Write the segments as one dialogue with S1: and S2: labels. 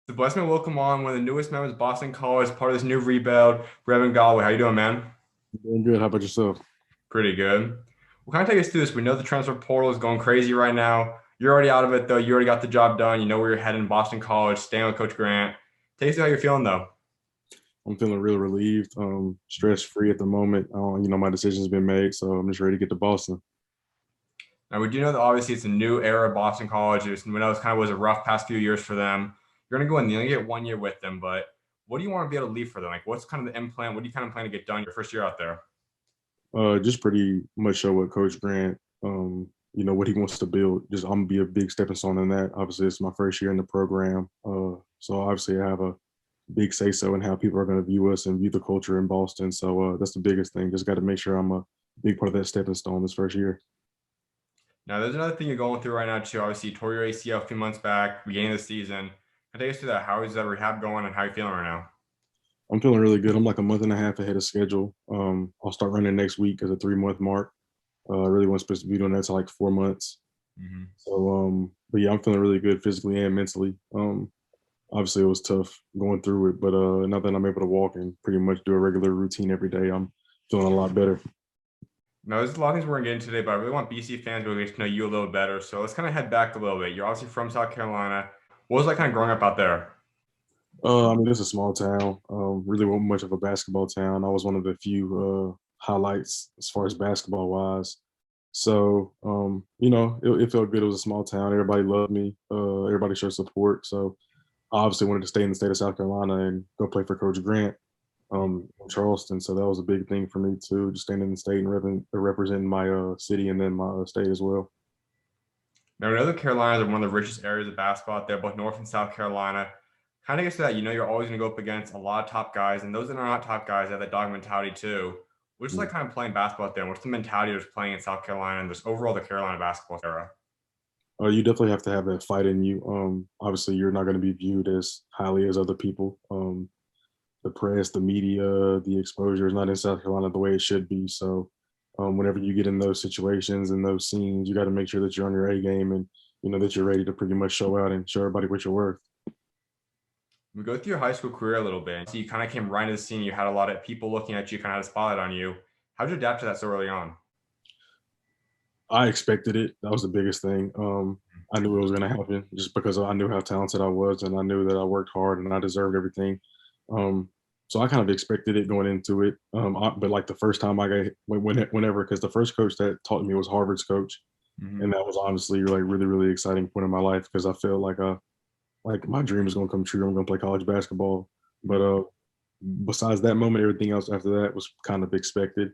S1: The bless me and welcome on one of the newest members of Boston College, part of this new rebuild, Brevin Galloway. How you doing, man?
S2: Doing good. How about yourself?
S1: Pretty good. Well, kind of take us through this. We know the transfer portal is going crazy right now. You're already out of it, though. You already got the job done. You know where you're heading in Boston College, staying with Coach Grant. Take us through how you're feeling, though.
S2: I'm feeling real relieved, stress free at the moment. My decision's been made, so I'm just ready to get to Boston.
S1: Now, we do know that obviously it's a new era of Boston College. We know it kind of was a rough past few years for them. You're going to go in, you only get 1 year with them, but what do you want to be able to leave for them? Like, what's kind of the implant? What do you kind of plan to get done your first year out there?
S2: Just pretty much show what Coach Grant, what he wants to build. Just I'm gonna be a big stepping stone in that. Obviously, it's my first year in the program, so obviously I have a big say so in how people are going to view us and view the culture in Boston. So that's the biggest thing. Just got to make sure I'm a big part of that stepping stone this first year.
S1: Now, there's another thing you're going through right now, too. Obviously, you tore your ACL a few months back, beginning of the season. Can you take us through that? How is that rehab going and how are you feeling right now?
S2: I'm feeling really good. I'm like a month and a half ahead of schedule. I'll start running next week as a 3 month mark. I really wasn't supposed to be doing that to like 4 months.
S1: Hmm.
S2: But yeah, I'm feeling really good physically and mentally. Obviously, it was tough going through it, but now that I'm able to walk and pretty much do a regular routine every day, I'm feeling a lot better.
S1: Now, there's a lot of things we're going to get into today, but I really want BC fans to get to know you a little better. So let's kind of head back a little bit. You're obviously from South Carolina. What was that kind of growing up out there?
S2: I mean, it's a small town. Really wasn't much of a basketball town. I was one of the few highlights as far as basketball wise. So, it felt good. It was a small town. Everybody loved me. Everybody showed support. So, I obviously wanted to stay in the state of South Carolina and go play for Coach Grant in Charleston. So that was a big thing for me too, just staying in the state and representing my city and then my state as well.
S1: Now, we know the Carolinas are one of the richest areas of basketball out there, both North and South Carolina. Kind of gets to that, you're always going to go up against a lot of top guys, and those that are not top guys have that dog mentality too. Which is like kind of playing basketball out there. What's the mentality of just playing in South Carolina and just overall the Carolina basketball era?
S2: You definitely have to have that fight in you. Obviously, you're not going to be viewed as highly as other people. The press, the media, the exposure is not in South Carolina the way it should be. So, whenever you get in those situations and those scenes, you got to make sure that you're on your A game and that you're ready to pretty much show out and show everybody what you're worth.
S1: We go through your high school career a little bit. So you kind of came right into the scene. You had a lot of people looking at you, kind of had a spotlight on you. How'd you adapt to that so early on?
S2: I expected it. That was the biggest thing. I knew it was going to happen just because I knew how talented I was and I knew that I worked hard and I deserved everything. Um, so I kind of expected it going into it. But like the first time I got whenever, because the first coach that taught me was Harvard's coach,
S1: Hmm.
S2: and that was honestly like really really exciting point in my life because I felt like my dream is going to come true. I'm going to play college basketball. But besides that moment, everything else after that was kind of expected.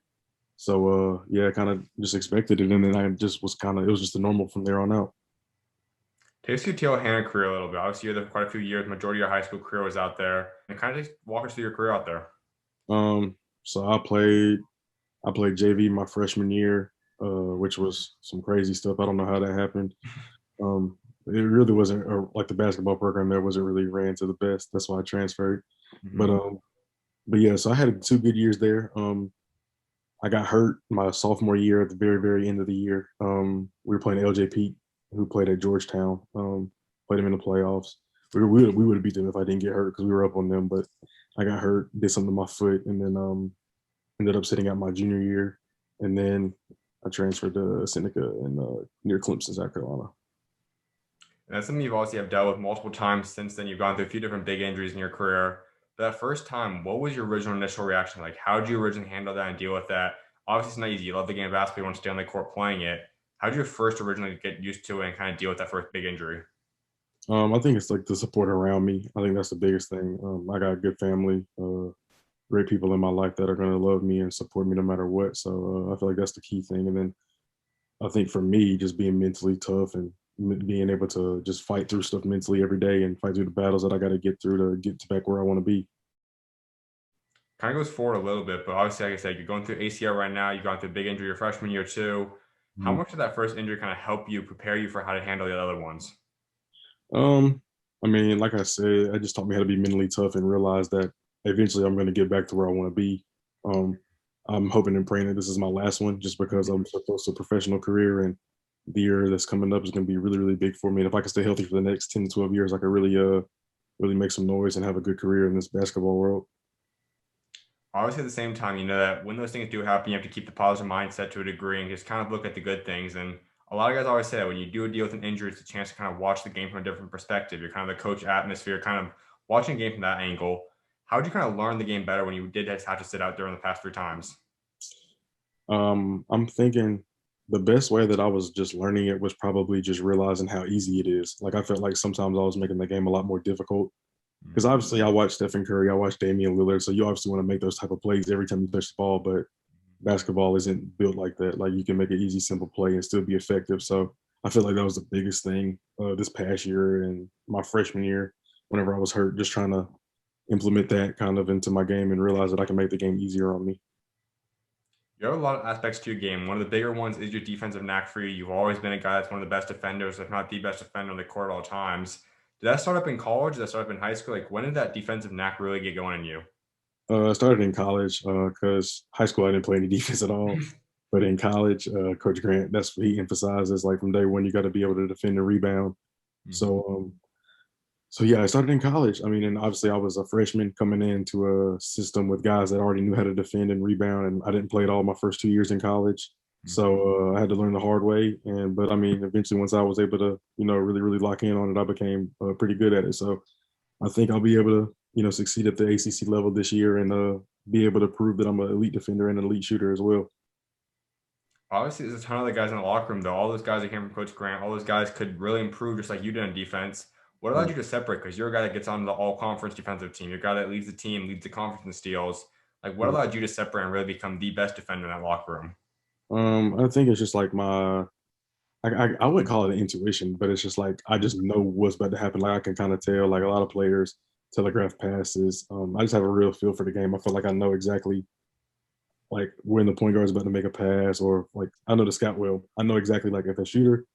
S2: So yeah, kind of just expected it, and then I just was kind of it was just the normal from there on out.
S1: Take us through your Taylor career a little bit. Obviously, you're there for quite a few years. Majority of your high school career was out there. And kind of just walk us through your career out there.
S2: So I played JV my freshman year, which was some crazy stuff. I don't know how that happened. It really wasn't like the basketball program there wasn't really ran to the best. That's why I transferred. But
S1: Hmm.
S2: um, but yeah, so I had 2 good years there. I got hurt my sophomore year at the very, very end of the year. We were playing LJ Pete, who played at Georgetown. Played him in the playoffs. We would have beat them if I didn't get hurt because we were up on them. But I got hurt, did something to my foot, and then ended up sitting out my junior year. And then I transferred to Seneca in near Clemson, South Carolina.
S1: And that's something you've obviously have dealt with multiple times since then. You've gone through a few different big injuries in your career. That first time, what was your original initial reaction? Like, how did you originally handle that and deal with that? Obviously, it's not easy. You love the game of basketball. You want to stay on the court playing it. How did you first originally get used to it and kind of deal with that first big injury?
S2: I think it's like the support around me. I think that's the biggest thing. I got a good family, great people in my life that are going to love me and support me no matter what. So I feel like that's the key thing. And then I think for me, just being mentally tough and being able to just fight through stuff mentally every day and fight through the battles that I got to get through to get to back where I want to be.
S1: Kind of goes forward a little bit, but obviously, like I said, you're going through ACL right now. You've gone through a big injury your freshman year too. How
S2: Mhm.
S1: much did that first injury kind of help you prepare you for how to handle the other ones?
S2: Um, I mean, like I said, it just taught me how to be mentally tough and realize that eventually I'm going to get back to where I want to be. Um, I'm hoping and praying that this is my last one just because I'm so close to a professional career and the year that's coming up is going to be really, really big for me. And if I can stay healthy for the next 10 to 12 years, I could really really make some noise and have a good career in this basketball world.
S1: Obviously, at the same time, you know that when those things do happen, you have to keep the positive mindset to a degree and just kind of look at the good things. And a lot of guys always say that when you do deal with an injury, it's a chance to kind of watch the game from a different perspective. You're kind of the coach atmosphere, kind of watching a game from that angle. How did you kind of learn the game better when you did have to sit out during the past 3 times?
S2: I'm thinking the best way that I was just learning it was probably just realizing how easy it is. Like I felt like sometimes I was making the game a lot more difficult because
S1: Mhm.
S2: obviously I watch Stephen Curry, I watch Damian Lillard, so you obviously want to make those type of plays every time you touch the ball, but basketball isn't built like that. Like you can make an easy, simple play and still be effective. So I feel like that was the biggest thing this past year and my freshman year, whenever I was hurt, just trying to implement that kind of into my game and realize that I can make the game easier on me.
S1: You have a lot of aspects to your game. One of the bigger ones is your defensive knack for you. You've always been a guy that's one of the best defenders, if not the best defender on the court at all times. Did that start up in college? Did that start up in high school? Like, when did that defensive knack really get going in you?
S2: I started in college because high school I didn't play any defense at all. But in college, Coach Grant, that's what he emphasizes. Like from day one, you got to be able to defend and rebound.
S1: Mhm.
S2: So, so yeah, I started in college. I mean, and obviously I was a freshman coming into a system with guys that already knew how to defend and rebound, and I didn't play at all my first 2 years in college.
S1: Mhm.
S2: So I had to learn the hard way. And but I mean, eventually once I was able to, really lock in on it, I became pretty good at it. So I think I'll be able to, succeed at the ACC level this year and be able to prove that I'm an elite defender and an elite shooter as well.
S1: Obviously, there's a ton of other guys in the locker room, though. All those guys that came from Coach Grant, all those guys could really improve just like you did on defense. What allowed
S2: Mm.
S1: you to separate? Because you're a guy that gets on the all conference defensive team. You're a guy that leads the team, leads the conference in steals. Like, what
S2: Mm.
S1: allowed you to separate and really become the best defender in that locker room?
S2: I think it's just like I wouldn't call it an intuition, but it's just like I just know what's about to happen. Like I can kind of tell, like a lot of players telegraph passes. I just have a real feel for the game. I feel like I know exactly like when the point guard is about to make a pass, or like I know the scout well. I know exactly like if a shooter,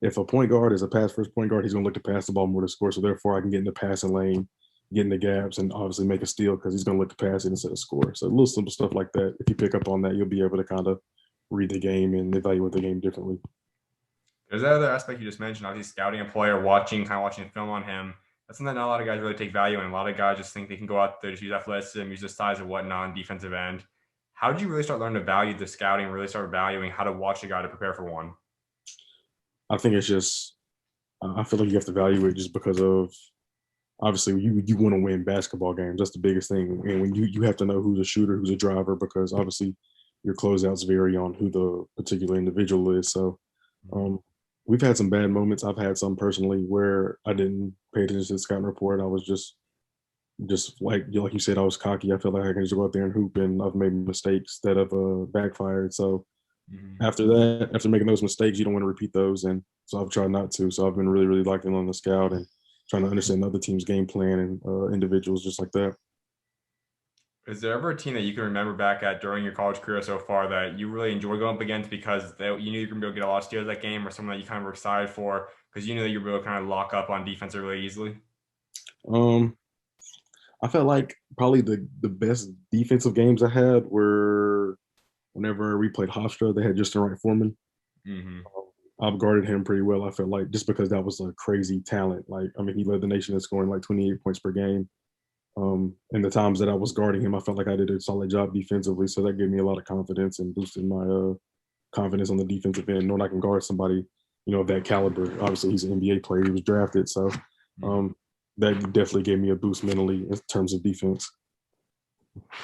S2: if a point guard is a pass first point guard, he's gonna look to pass the ball more to score. So therefore, I can get in the passing lane, get in the gaps, and obviously make a steal because he's gonna look to pass it instead of score. So little simple stuff like that. If you pick up on that, you'll be able to kind of read the game and evaluate the game differently.
S1: There's that other aspect you just mentioned, obviously scouting a player, kind of watching film on him. That's something that not a lot of guys really take value in. A lot of guys just think they can go out there, just use athleticism, use the size and whatnot on defensive end. How did you really start learning to value the scouting, really start valuing how to watch a guy to prepare for one?
S2: I think it's just I feel like you have to value it just because of obviously you want to win basketball games. That's the biggest thing. And when you have to know who's a shooter, who's a driver, because obviously your closeouts vary on who the particular individual is. So um, we've had some bad moments. I've had some personally where I didn't pay attention to the scouting report. I was just like you said, I was cocky. I felt like I can just go out there and hoop, and I've made mistakes that have backfired. So
S1: Mhm.
S2: after that, after making those mistakes, you don't want to repeat those. And so I've tried not to. So I've been really, really locked in on the scout and trying to understand the other team's game plan and individuals just like that.
S1: Is there ever a team that you can remember back at during your college career so far that you really enjoy going up against because you knew you were going to be able to get a lot of steals that game, or someone that you kind of were excited for because you knew that you were able to kind of lock up on defense really easily?
S2: Um, I felt like probably the best defensive games I had were whenever we played Hofstra. They had Justin Wright-Foreman.
S1: Hmm.
S2: I've guarded him pretty well. I felt like just because that was a crazy talent. Like I mean, he led the nation in scoring like 28 points per game. And the times that I was guarding him, I felt like I did a solid job defensively. So that gave me a lot of confidence and boosted my confidence on the defensive end, knowing I can guard somebody, of that caliber. Obviously, he's an NBA player. He was drafted, so um, that definitely gave me a boost mentally in terms of defense.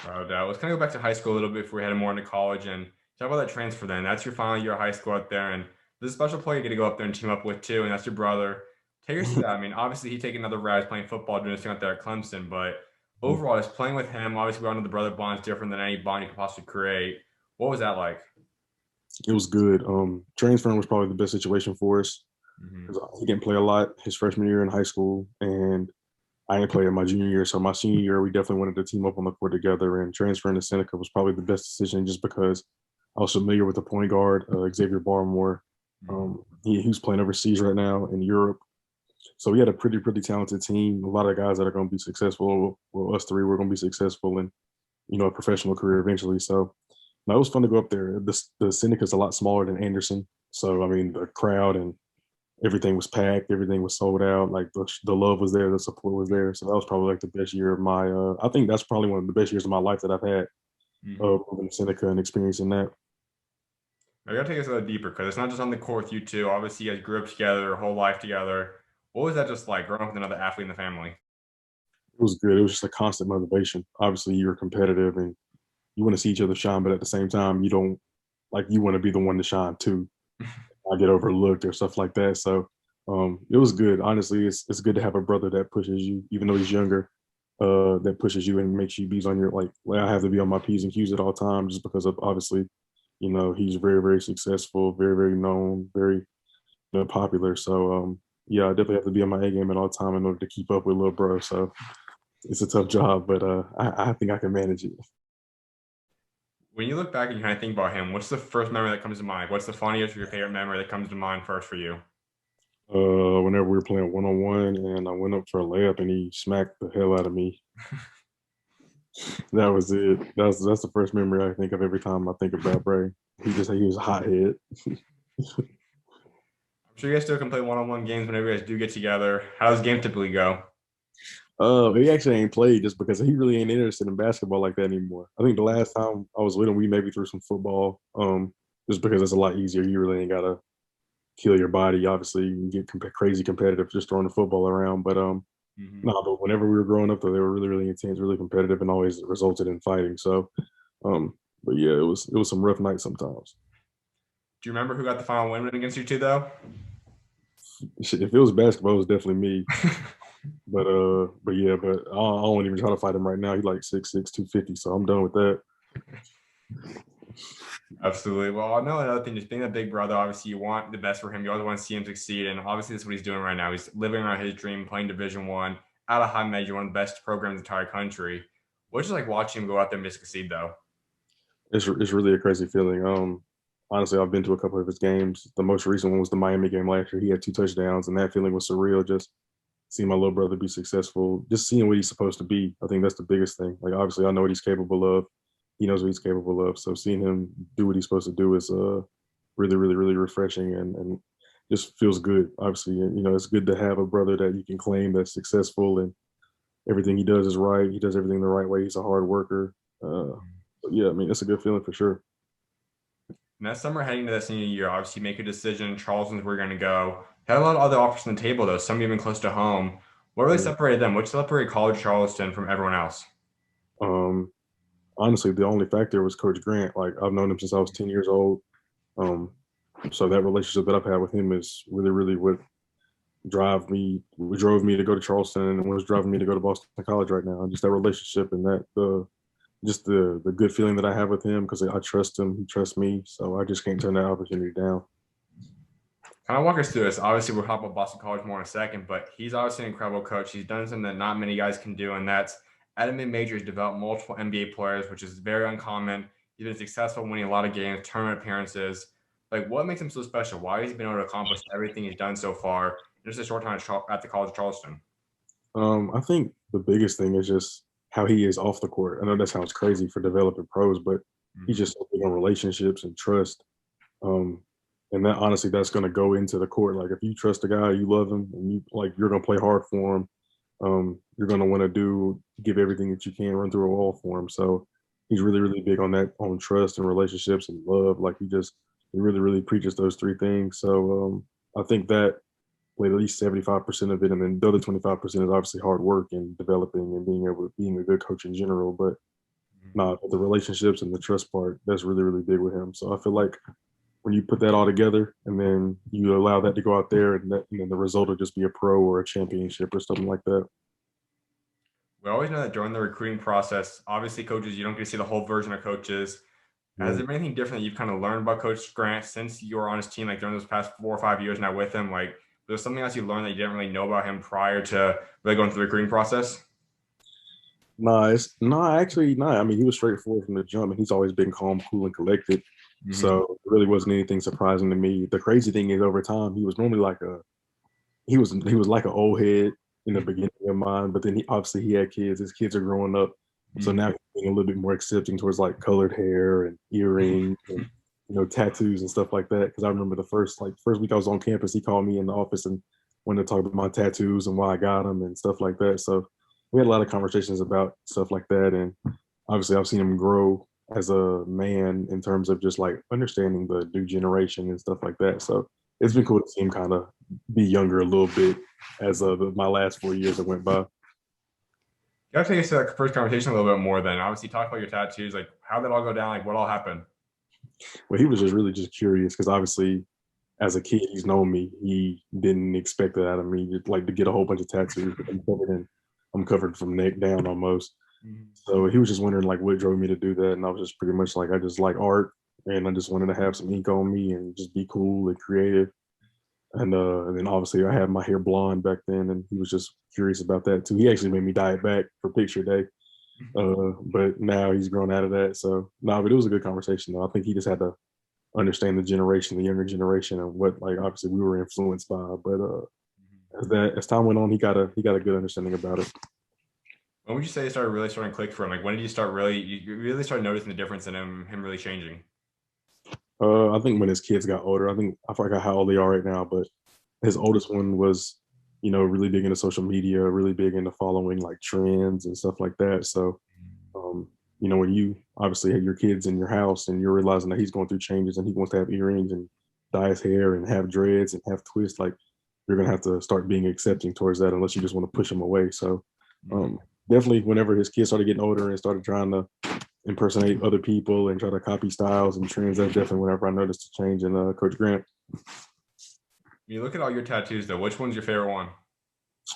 S1: No doubt. Let's kind of go back to high school a little bit before we head more into college and talk about that transfer then. That's your final year of high school out there, and there's a special player you get to go up there and team up with too, and that's your brother. Take us through that. I mean, obviously he taking another route playing football, doing his thing out there at Clemson, but overall, just playing with him, obviously we all know the brother bond is different than any bond you could possibly create. What was that like?
S2: It was good. Transferring was probably the best situation for us
S1: Hmm.
S2: because he didn't play a lot his freshman year in high school, and I didn't play in my junior year. So my senior year, we definitely wanted to team up on the court together. And transferring to Seneca was probably the best decision just because I was familiar with the point guard, Xavier Barmore. He was playing overseas right now in Europe. So we had a pretty talented team. A lot of guys that are going to be successful. Well, us three were going to be successful in a professional career eventually. So no, it was fun to go up there. The Seneca's a lot smaller than Anderson, so I mean the crowd and everything was packed, everything was sold out. Like the love was there, the support was there. So that was probably like the best year of my. I think that's probably one of the best years of my life that I've had.
S1: Mm-hmm.
S2: Moving to Seneca and experiencing that.
S1: I gotta take us a little deeper because it's not just on the court with you two. Obviously, you guys grew up together, your whole life together. What was that just like growing up with another athlete in the family?
S2: It was good. It was just a constant motivation. Obviously, you're competitive and you want to see each other shine, but at the same time, you don't like you want to be the one to shine too. I get overlooked or stuff like that. So it was good. Honestly, it's good to have a brother that pushes you, even though he's younger, that pushes you and makes you be on your like I have to be on my P's and Q's at all times just because of obviously, he's very, very successful, very, very known, very popular. So yeah, I definitely have to be on my A game at all time in order to keep up with little bro. So it's a tough job, but I think I can manage it.
S1: When you look back and you kind of think about him, what's the first memory that comes to mind? What's the funniest or your favorite memory that comes to mind first for you?
S2: Whenever we were playing 1-on-1 and I went up for a layup and he smacked the hell out of me. That was it. That's the first memory I think of every time I think about Bray. He was a hothead.
S1: I'm sure you guys still can play one-on-one games whenever you guys do get together. How does game typically go?
S2: He actually ain't played just because he really ain't interested in basketball like that anymore. I think the last time I was with him, we maybe threw some football. Just because it's a lot easier. You really ain't gotta kill your body. Obviously, you can get crazy competitive just throwing the football around. But
S1: Mm-hmm.
S2: no, but whenever we were growing up, though, they were really, really intense, really competitive, and always resulted in fighting. So, but yeah, it was some rough nights sometimes.
S1: Do you remember who got the final win against you two, though?
S2: Shit, if it was basketball, it was definitely me. But yeah, but I won't even try to fight him right now. He's like 6'6", 250, so I'm done with that.
S1: Absolutely. Well, I know another thing, just being a big brother, obviously you want the best for him. You always want to see him succeed. And obviously that's what he's doing right now. He's living out his dream, playing Division 1 at a high major, one of the best programs in the entire country. What's it like watching him go out there and succeed though?
S2: It's really a crazy feeling. Honestly, I've been to a couple of his games. The most recent one was the Miami game last year. He had 2 touchdowns, and that feeling was surreal. Just seeing my little brother be successful, just seeing what he's supposed to be. I think that's the biggest thing. Like obviously, I know what he's capable of. He knows what he's capable of. So seeing him do what he's supposed to do is really, really, really refreshing and just feels good. Obviously, it's good to have a brother that you can claim that's successful and everything he does is right. He does everything the right way. He's a hard worker. But yeah, I mean, it's a good feeling for sure.
S1: And that summer heading to that senior year, obviously you make a decision. Charleston's where you're going to go. Had a lot of other offers on the table though, some even close to home. What really
S2: Yeah.
S1: separated them? What separated College Charleston from everyone else?
S2: Um, Honestly, the only factor was Coach Grant. Like I've known him since I was 10 years old. Um, so that relationship that I've had with him is really, really what drove me to go to Charleston and what's driving me to go to Boston College right now. Just that relationship and that just the good feeling that I have with him because I trust him, he trusts me. So I just can't turn that opportunity down.
S1: Kind of walk us through this. Obviously, we'll talk about Boston College more in a second, but he's obviously an incredible coach. He's done something that not many guys can do, and that's at a mid-major, he's developed multiple NBA players, which is very uncommon. He's been successful winning a lot of games, tournament appearances. Like, what makes him so special? Why has he been able to accomplish everything he's done so far in just a short time at the College of Charleston?
S2: I think the biggest thing is just how he is off the court. I know that sounds crazy for developing pros, but he's
S1: Mm-hmm.
S2: just so big on relationships and trust. Um, and that honestly, that's going to go into the court. Like if you trust a guy, you love him, and you're going to play hard for him. You're going to want to give everything that you can, run through a wall for him. So he's really, really big on that, on trust and relationships and love. Like he really, really preaches those 3 things. So I think that played at least 75% of it, and then the other 25% is obviously hard work and developing and being a good coach in general. But no, the relationships and the trust part, that's really, really big with him. So I feel like when you put that all together and then you allow that to go out there and then the result will just be a pro or a championship or something like that.
S1: We always know that during the recruiting process, obviously, coaches, you don't get to see the whole version of coaches. Has
S2: Yeah.
S1: there been anything different that you've kind of learned about Coach Grant since you were on his team, like during those past 4 or 5 years now with him? Like, was there something else you learned that you didn't really know about him prior to really going through the recruiting process?
S2: Actually, no. I mean, he was straightforward from the jump, and he's always been calm, cool, and collected.
S1: Mm-hmm.
S2: So it really wasn't anything surprising to me. The crazy thing is, over time, he was normally like he was like an old head in the beginning of mine, but then he had kids. His kids are growing up, so now he's being a little bit more accepting towards like colored hair and earrings and tattoos and stuff like that. Because I remember the first week I was on campus, he called me in the office and wanted to talk about my tattoos and why I got them and stuff like that. So we had a lot of conversations about stuff like that, and obviously I've seen him grow as a man in terms of just like understanding the new generation and stuff like that. So it's been cool to see him kind of be younger a little bit as my last 4 years that went by.
S1: You gotta take us to that first conversation a little bit more then. Obviously, talk about your tattoos. Like, how did that all go down? Like, what all happened?
S2: Well, he was just really just curious because obviously as a kid he's known me. He didn't expect that out of me, like to get a whole bunch of tattoos. But I'm covered from neck down almost. So he was just wondering like what drove me to do that, and I was just pretty much like I just like art, and I just wanted to have some ink on me and just be cool and creative. And then obviously I had my hair blonde back then, and he was just curious about that too. He actually made me dye it back for picture day, but now he's grown out of that. So no, but it was a good conversation though. I think he just had to understand the younger generation, and what like obviously we were influenced by. But as time went on, he got a good understanding about it.
S1: When would you say it started really starting to click for him? Like, when did you start you really started noticing the difference in him really changing?
S2: I think when his kids got older, I think I forgot how old they are right now, but his oldest one was, really big into social media, really big into following like trends and stuff like that. So, when you obviously have your kids in your house and you're realizing that he's going through changes and he wants to have earrings and dye his hair and have dreads and have twists, like you're gonna have to start being accepting towards that, unless you just want to push him away. So, um, definitely, whenever his kids started getting older and started trying to impersonate other people and try to copy styles and trends, that's definitely whenever I noticed a change in Coach Grant.
S1: When you look at all your tattoos, though, which one's your favorite one?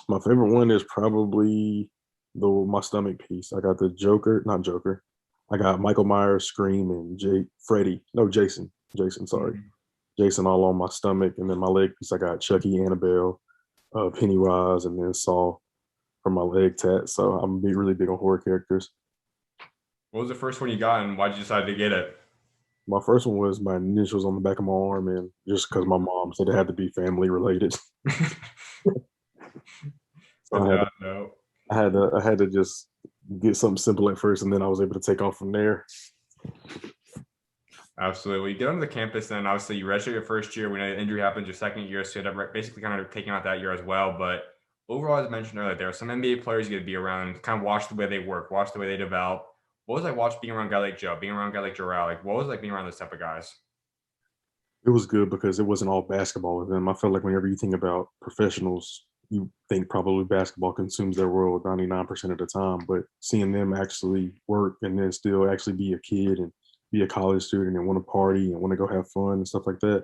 S2: My favorite one is probably my stomach piece. I got the Joker, not Joker. I got Michael Myers, Scream, and Jason, sorry.
S1: Mhm.
S2: Jason all on my stomach. And then my leg piece, I got Chucky, Annabelle, Pennywise, and then Saw for my leg tat. So I'm really big on horror characters.
S1: What was the first one you got, and why'd you decide to get it?
S2: My first one was my initials on the back of my arm, and just because my mom said it had to be family related. So
S1: Yeah, no.
S2: I had to just get something simple at first, and then I was able to take off from there.
S1: Absolutely. You get onto the campus, then obviously you redshirt your first year. We know injury happens your second year, so you end up basically kind of taking out that year as well. But overall, as I mentioned earlier, there are some NBA players you get to be around, kind of watch the way they work, watch the way they develop. What was like watch being around a guy like Joe, being around a guy like Jarrell? Like, what was it like being around those type of guys?
S2: It was good because it wasn't all basketball with them. I felt like whenever you think about professionals, you think probably basketball consumes their world 99% of the time. But seeing them actually work and then still actually be a kid and be a college student and want to party and want to go have fun and stuff like that,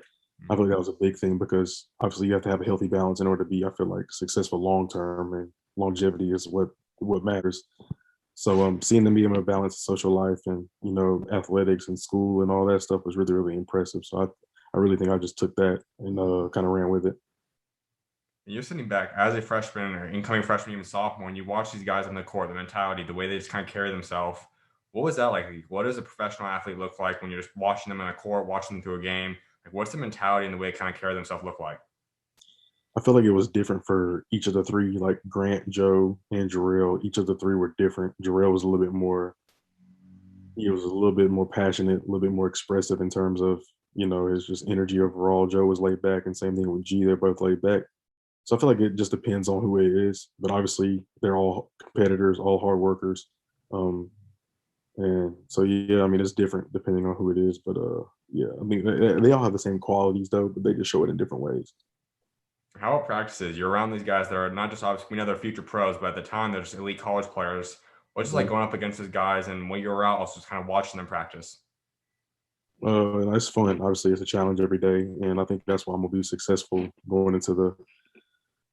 S2: I feel like that was a big thing because obviously you have to have a healthy balance in order to be, I feel like, successful long term, and longevity is what matters. So seeing them be able to balance social life and athletics and school and all that stuff was really really impressive. So I really think I just took that and kind of ran with it.
S1: And you're sitting back as a freshman or incoming freshman, even sophomore, and you watch these guys on the court, the mentality, the way they just kind of carry themselves. What was that like? What does a professional athlete look like when you're just watching them on a court, watching them through a game? Like, what's the mentality and the way they kind of carry themselves look like?
S2: I feel like it was different for each of the three, like Grant, Joe, and Jarrell. Each of the three were different. Jarrell was a little bit more, he was a little bit more passionate, a little bit more expressive in terms of, his just energy overall. Joe was laid back, and same thing with G. They're both laid back. So I feel like it just depends on who it is. But obviously, they're all competitors, all hard workers. Um, and so, yeah, I mean, it's different depending on who it is. But yeah, I mean, they all have the same qualities, though, but they just show it in different ways.
S1: How about practices? You're around these guys that are not just obviously we know they're future pros, but at the time they're just elite college players. What's it like
S2: Mhm.
S1: going up against those guys and when you're out, also just kind of watching them practice?
S2: And it's fun. Obviously, it's a challenge every day, and I think that's why I'm gonna be successful going into the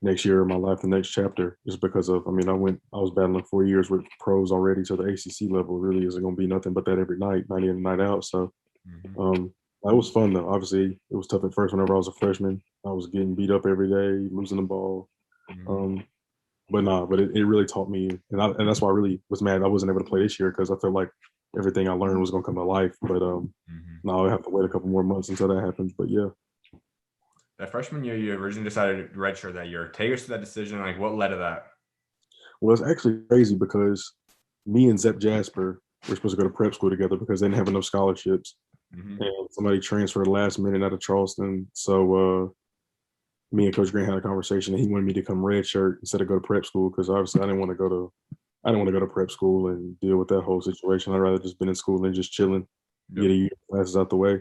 S2: next year of my life, the next chapter, just because of. I mean, I was battling 4 years with pros already to the ACC level. It really isn't gonna be nothing but that every night, night in and night out. So,
S1: Mhm.
S2: um, that was fun though. Obviously, it was tough at first. Whenever I was a freshman, I was getting beat up every day, losing the ball.
S1: Mhm.
S2: Um, but nah, but it really taught me, and that's why I really was mad I wasn't able to play this year because I felt like everything I learned was gonna come to life. But
S1: Mhm.
S2: now I have to wait a couple more months until that happens. But yeah,
S1: That freshman year, you originally decided to redshirt that year. Take us to that decision. Like, what led to that?
S2: well, it's actually crazy because me and Zep Jasper were supposed to go to prep school together because they didn't have enough scholarships.
S1: Hmm.
S2: and somebody transferred last minute out of Charleston. So me and Coach Grant had a conversation, and he wanted me to come redshirt instead of go to prep school because obviously I didn't want to go to prep school and deal with that whole situation. I'd rather just been in school and just chilling,
S1: Yep.
S2: get a year classes out the way.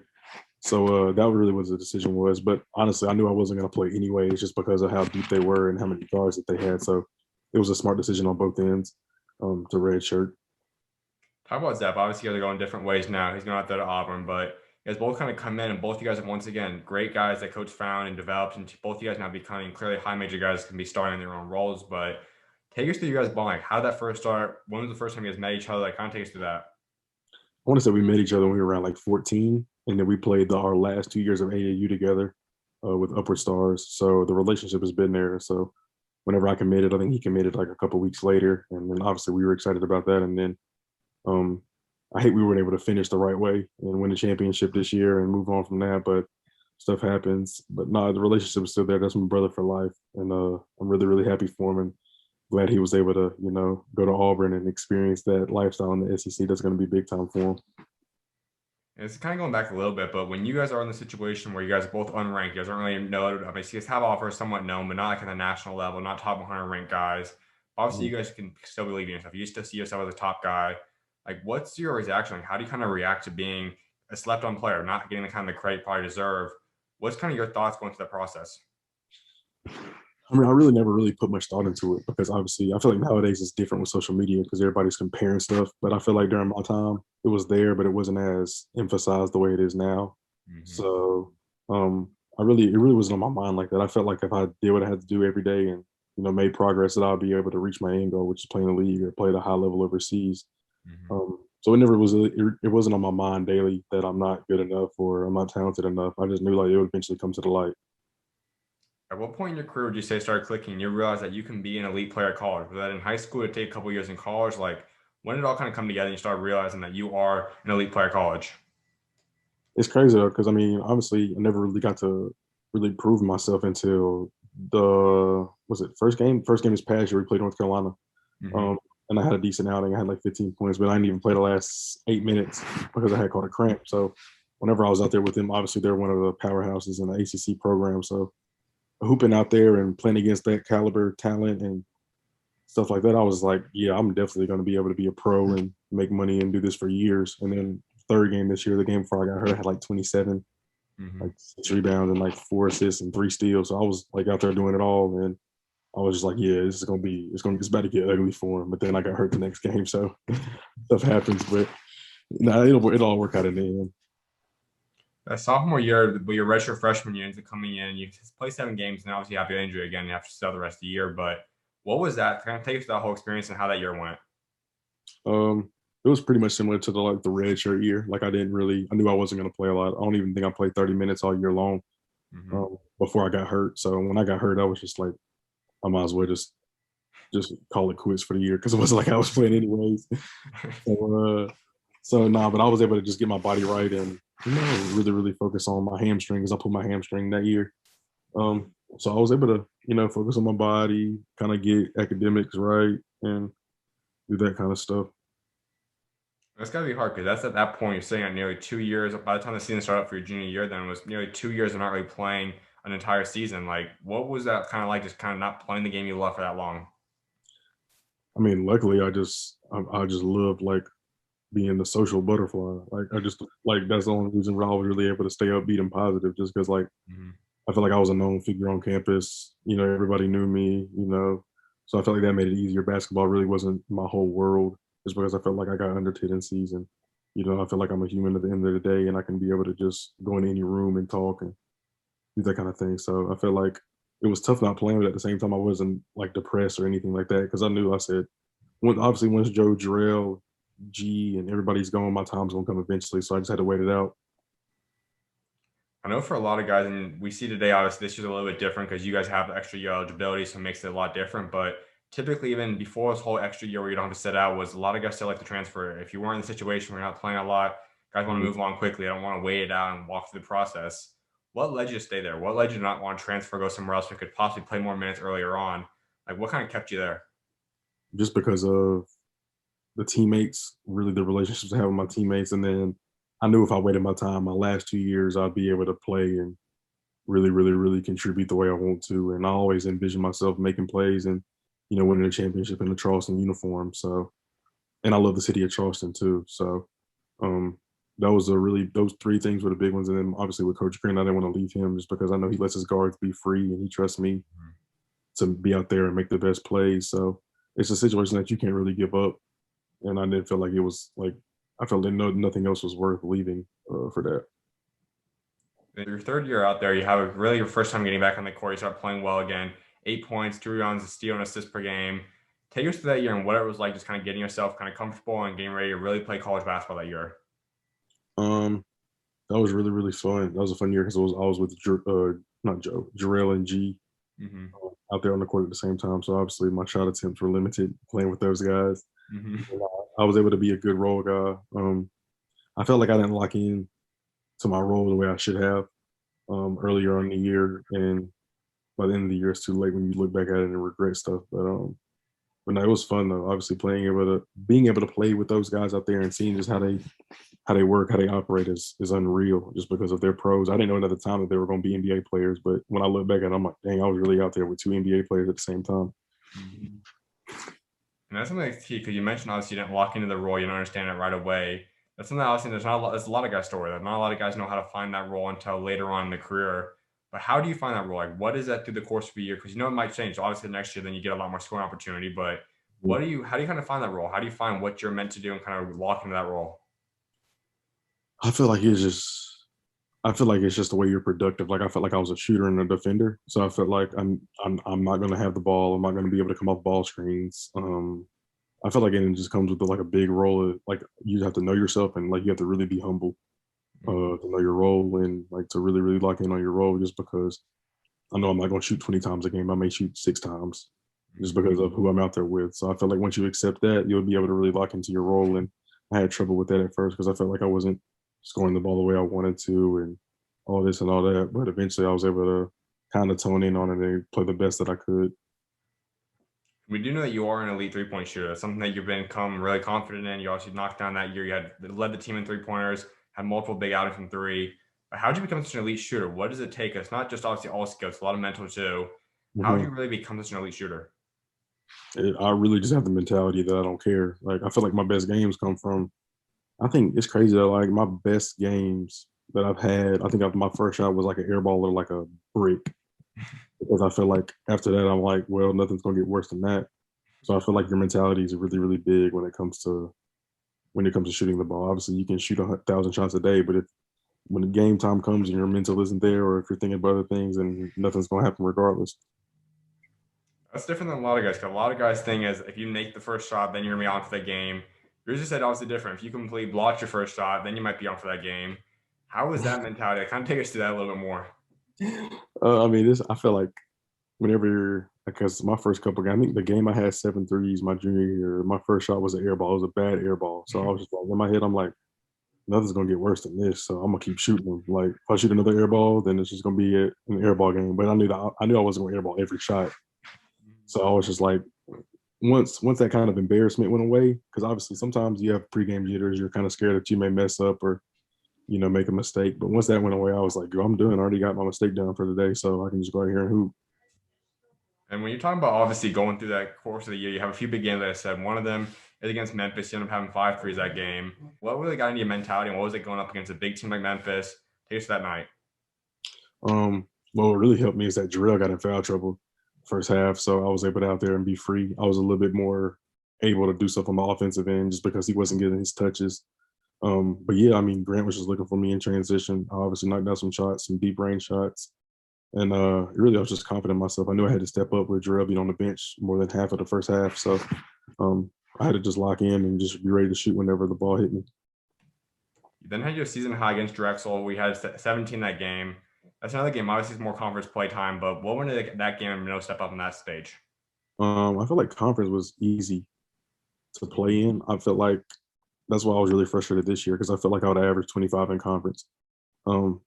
S2: So that really was the decision was. But honestly, I knew I wasn't going to play anyway, just because of how deep they were and how many guards that they had. So it was a smart decision on both ends to redshirt.
S1: Talk about Zep. Obviously, you guys are going different ways now. He's going out there to Auburn, but you guys both kind of come in, and both you guys are once again great guys that coach found and developed, and both you guys now becoming clearly high major guys can be starting in their own roles. But take us through you guys balling. Like, how did that first start? When was the first time you guys met each other? Like, kind of take us through that.
S2: I want to say we met each other when we were around like 14, and then we played our last 2 years of AAU together with Upward Stars. So the relationship has been there. So whenever I committed, I think he committed like a couple weeks later, and then obviously we were excited about that. And then um, I hate we weren't able to finish the right way and win the championship this year and move on from that, but stuff happens. But no, the relationship is still there. That's my brother for life, and I'm really really happy for him and glad he was able to go to Auburn and experience that lifestyle in the SEC. That's going to be big time for him.
S1: And it's kind of going back a little bit, but when you guys are in the situation where you guys are both unranked, you guys aren't really known. I mean, you guys have offers somewhat known, but not like at the national level, not top 100 ranked guys. Obviously,
S2: Mhm.
S1: you guys can still believe in yourself. You still see yourself as a top guy. Like, what's your reaction? Like, how do you kind of react to being a slept on player, not getting the kind of the credit you probably deserve? What's kind of your thoughts going through that process?
S2: I mean, I really never really put much thought into it because obviously I feel like nowadays it's different with social media because everybody's comparing stuff. But I feel like during my time, it was there, but it wasn't as emphasized the way it is now.
S1: Hmm.
S2: So it really wasn't on my mind like that. I felt like if I did what I had to do every day and made progress, that I'd be able to reach my end goal, which is playing the league or play at a high level overseas.
S1: Hmm.
S2: So it wasn't on my mind daily that I'm not good enough or I'm not talented enough. I just knew like it would eventually come to the light.
S1: At what point in your career would you say started clicking? You realize that you can be an elite player at college. Was that in high school? It take a couple years in college. Like, when did it all kind of come together and you start realizing that you are an elite player at college?
S2: It's crazy though, because I mean, obviously, I never really got to really prove myself until the was it first game? First game this past year we played North Carolina,
S1: Hmm.
S2: um, and I had a decent outing. I had like 15 points, but I didn't even play the last 8 minutes because I had caught a cramp. So whenever I was out there with them, obviously they're one of the powerhouses in the ACC program. So hooping out there and playing against that caliber talent and stuff like that, I was like, yeah, I'm definitely going to be able to be a pro and make money and do this for years. And then third game this year, the game before I got hurt, I had like 27,
S1: Hmm.
S2: like 6 rebounds and like 4 assists and 3 steals. So I was like out there doing it all, and I was just like, yeah, it's about to get ugly for him. But then I got hurt the next game, so stuff happens. But nah, it'll all work out in the end.
S1: That sophomore year, but your redshirt freshman year into coming in, you play 7 games, and obviously you have your injury again. You have to sell the rest of the year. But what was that? Kind of take us through that whole experience and how that year went.
S2: Um, it was pretty much similar to the red shirt year. Like I knew I wasn't going to play a lot. I don't even think I played 30 minutes all year long
S1: Hmm.
S2: before I got hurt. So when I got hurt, I was just like, I might as well just call it quits for the year because it wasn't like I was playing anyways. So nah, but I was able to just get my body right and really really focus on my hamstring because I pulled my hamstring that year. So I was able to focus on my body, kind of get academics right, and do that kind of stuff.
S1: That's got to be hard because that's at that point you're sitting at nearly 2 years. By the time the season started up for your junior year, then it was nearly 2 years of not really playing an entire season. Like, what was that kind of like? Just kind of not playing the game you love for that long.
S2: I mean, luckily I just loved like being the social butterfly. Like I just like that's the only reason why I was really able to stay upbeat and positive, just because like
S1: Hmm.
S2: I felt like I was a known figure on campus. Everybody knew me. So I felt like that made it easier. Basketball really wasn't my whole world, just because I felt like I got under tendencies, and I feel like I'm a human at the end of the day, and I can be able to just go in any room and talk and do that kind of thing. So I felt like it was tough not playing, but at the same time, I wasn't like depressed or anything like that because I knew I said, obviously once Joe, Jarrell, G, and everybody's gone, my time's gonna come eventually. So I just had to wait it out.
S1: I know for a lot of guys, and we see today, obviously, this year's a little bit different because you guys have the extra year eligibility, so it makes it a lot different. But typically, even before this whole extra year where you don't have to sit out, was a lot of guys still like to transfer. If you weren't in the situation where you're not playing a lot, guys want to
S2: Mhm.
S1: move on quickly. They don't want to wait it out and walk through the process. What led you to stay there? What led you to not want to transfer, go somewhere else where you could possibly play more minutes earlier on? Like, what kind of kept you there?
S2: Just because of the teammates, really the relationships I have with my teammates, and then I knew if I waited my time, my last 2 years, I'd be able to play and really, really, really contribute the way I want to. And I always envision myself making plays and, winning a championship in the Charleston uniform. So, and I love the city of Charleston too. So, um, those three things were the big ones. And then obviously with Coach Grant, I didn't want to leave him just because I know he lets his guards be free and he trusts me to be out there and make the best plays. So it's a situation that you can't really give up. And I didn't feel like it was like I felt that nothing else was worth leaving for that.
S1: In your third year out there, you have really your first time getting back on the court. You start playing well again. 8 points, 2 rebounds, a steal, and assist per game. Take us through that year and what it was like, just kind of getting yourself kind of comfortable and getting ready to really play college basketball that year.
S2: Um, that was really really fun. That was a fun year because I was with not Joe, Jarrell and G
S1: Mm-hmm.
S2: out there on the court at the same time. So obviously my shot attempts were limited playing with those guys.
S1: Mm-hmm.
S2: And I was able to be a good role guy. I felt like I didn't lock in to my role the way I should have earlier on in the year, and by the end of the year, it's too late when you look back at it and regret stuff. But no, it was fun though. Obviously, being able to play with those guys out there and seeing just how they work, how they operate is unreal. Just because of their pros, I didn't know at the time that they were going to be NBA players. But when I look back at it, I'm like, dang, I was really out there with two NBA players at the same time.
S1: Mm-hmm. And that's something that's key because you mentioned obviously you didn't walk into the role, you don't understand it right away. That's something obviously there's a lot of guys story that not a lot of guys know how to find that role until later on in the career. But how do you find that role? Like, what is that through the course of a year? Because it might change. Obviously, next year, then you get a lot more scoring opportunity. But how do you kind of find that role? How do you find what you're meant to do and kind of walk into that role?
S2: I feel like it's just I feel like it's just the way you're productive. Like I felt like I was a shooter and a defender, so I felt like I'm not going to have the ball. I'm not going to be able to come off ball screens. I feel like it just comes with like a big role. Like you have to know yourself and like you have to really be humble to know your role and like to really really lock in on your role. Just because I know I'm not going to shoot 20 times a game, I may shoot 6 times just because of who I'm out there with. So I feel like once you accept that, you'll be able to really lock into your role. And I had trouble with that at first because I felt like I wasn't scoring the ball the way I wanted to and all this and all that. But eventually I was able to kind of tone in on it and play the best that I could.
S1: We do know that you are an elite 3-point shooter. That's something that you've become really confident in. You also knocked down that year. You had led the team in 3-pointers, had multiple big outings from three. But how did you become such an elite shooter? What does it take? It's not just obviously all skills, it's a lot of mental too. How do
S2: Mhm.
S1: you really become such an elite shooter?
S2: I really just have the mentality that I don't care. Like I feel like my best games come from. I think it's crazy that like my best games that I've had. I think my first shot was like an air ball or like a brick because I feel like after that I'm like, well, nothing's gonna get worse than that. So I feel like your mentality is really really big when it comes to shooting the ball. Obviously, you can shoot 1,000 shots a day, but if when the game time comes and your mental isn't there, or if you're thinking about other things, then nothing's gonna happen regardless.
S1: That's different than a lot of guys. Because a lot of guys think is if you make the first shot, then you're gonna be on for the game. Yours just said obviously different. If you completely block your first shot, then you might be on for that game. How is that mentality? Kind of take us through that a little bit more.
S2: I mean, this I feel like whenever because my first couple games, I think the game I had 7 threes my junior year. My first shot was an air ball. It was a bad air ball. So I was just like in my head, I'm like, nothing's gonna get worse than this. So I'm gonna keep shooting them. Like if I shoot another air ball, then it's just gonna be an air ball game. But I knew I wasn't gonna air ball every shot. So I was just like, once that kind of embarrassment went away, because obviously sometimes you have pregame jitters. You're kind of scared that you may mess up or make a mistake. But once that went away, I was like, I'm done. I already got my mistake done for the day, so I can just go out here and hoop.
S1: And when you're talking about obviously going through that course of the year, you have a few big games, like I said. One of them is against Memphis. You end up having 5 threes that game. What really got into your mentality, and what was it going up against a big team like Memphis? Take us to that night.
S2: What really helped me is that Jarrell got in foul trouble first half, so I was able to out there and be free. I was a little bit more able to do stuff on the offensive end just because he wasn't getting his touches. But yeah, I mean, Grant was just looking for me in transition. I obviously knocked down some shots, some deep range shots. And really, I was just confident in myself. I knew I had to step up with Jarrell being on the bench more than half of the first half. So I had to just lock in and just be ready to shoot whenever the ball hit me.
S1: You then had your season high against Drexel. We had 17 that game. That's another game. Obviously, it's more conference play time, but what went that game and no step up on that stage?
S2: I felt like conference was easy to play in. I felt like that's why I was really frustrated this year because I felt like I would average 25 in conference.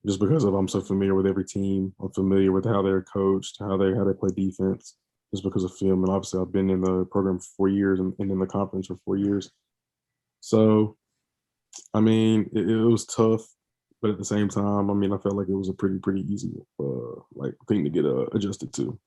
S2: Just because of I'm so familiar with every team. I'm familiar with how they're coached, how they play defense, just because of film. And obviously, I've been in the program for 4 years and in the conference for 4 years. So I mean, it was tough, but at the same time, I mean, I felt like it was a pretty easy like thing to get adjusted to.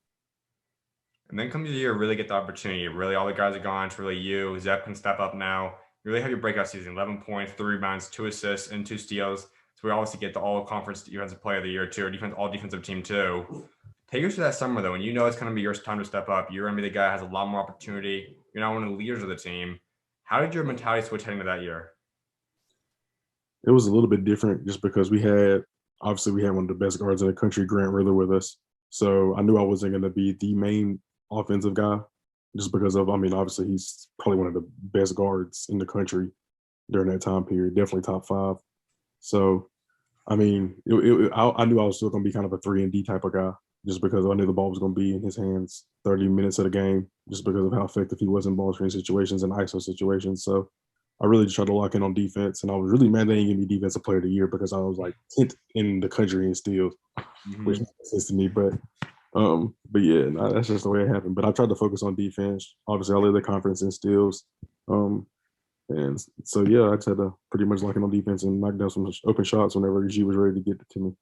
S1: And then comes the year, really get the opportunity. Really, all the guys are gone. It's really you. Zep can step up now. You really have your breakout season: 11 points, 3 rebounds, 2 assists, and 2 steals. So we obviously get the All Conference Defensive Player of the Year too, or All Defensive Team too. Take us to that summer though, when you know it's going to be your time to step up. You're going to be the guy that has a lot more opportunity. You're not one of the leaders of the team. How did your mentality switch heading to that year?
S2: It was a little bit different just because we had one of the best guards in the country, Grant Riller, with us. So I knew I wasn't going to be the main offensive guy just because of, I mean, obviously he's probably one of the best guards in the country during that time period, definitely top five. So, I mean, I knew I was still going to be kind of a 3 and D type of guy just because I knew the ball was going to be in his hands 30 minutes of the game just because of how effective he was in ball screen situations and ISO situations. So I really just tried to lock in on defense, and I was really mad they didn't give me Defensive Player of the Year because I was like 10th in the country in steals, which
S1: Mm-hmm.
S2: makes sense to me. But yeah, no, that's just the way it happened. But I tried to focus on defense. Obviously, I led the conference in steals, and so yeah, I just had to pretty much lock in on defense and knock down some open shots whenever she was ready to get it to me.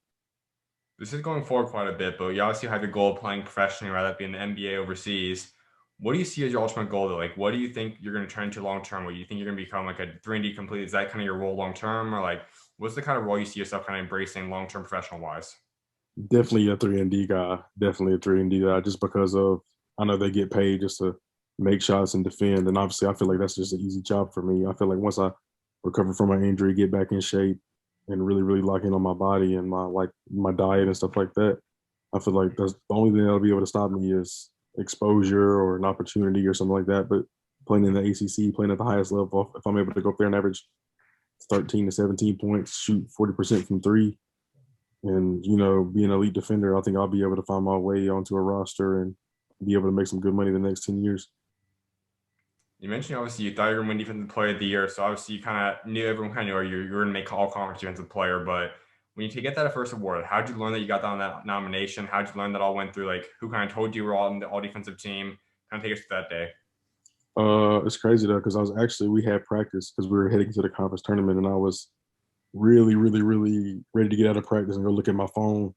S1: This is going forward quite a bit, but you obviously have your goal of playing professionally, rather that be in the NBA overseas. What do you see as your ultimate goal though? Like, what do you think you're going to turn into long term? What do you think you're going to become like a 3D complete? Is that kind of your role long term, or like what's the kind of role you see yourself kind of embracing long term professional wise?
S2: Definitely a 3 and D guy. Definitely a 3 and D guy, just because of I know they get paid just to make shots and defend, and obviously I feel like that's just an easy job for me. I feel like once I recover from my injury, get back in shape, and really lock in on my body and my diet and stuff like that, I feel like that's the only thing that'll be able to stop me is exposure or an opportunity or something like that. But playing in the ACC, playing at the highest level, if I'm able to go up there and average 13 to 17 points, shoot 40% from three, and be an elite defender, I think I'll be able to find my way onto a roster and be able to make some good money the next 10 years.
S1: You mentioned obviously you thought you were going to win defensive player of the year, so obviously you kind of knew everyone kind of knew you're going to make all conference defensive player. But when you get that first award, how did you learn that you got that on that nomination? How did you learn that all went through? Like who kind of told you were all in the all defensive team? Kind of take us to that day.
S2: It's crazy though because we had practice because we were heading to the conference tournament, and I was really ready to get out of practice and go look at my phone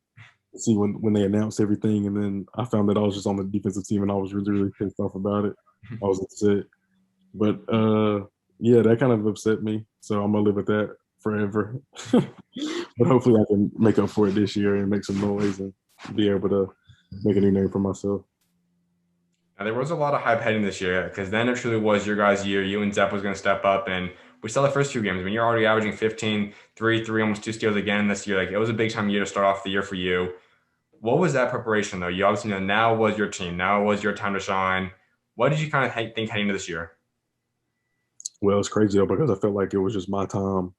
S2: and see when they announced everything, and then I found that I was just on the defensive team, and I was really pissed off about it. I was upset, but yeah, that kind of upset me. So I'm gonna live with that forever. But hopefully, I can make up for it this year and make some noise and be able to make a new name for myself.
S1: Now, there was a lot of hype heading this year because then it truly was your guys' year. You and Zepp was going to step up, and we saw the first 2 games. When you're already averaging 15, 3, almost 2 steals again this year, like it was a big time year to start off the year for you. What was that preparation though? You obviously know now was your team. Now was your time to shine. What did you kind of think heading into this year?
S2: Well, it's crazy though because I felt like it was just my time.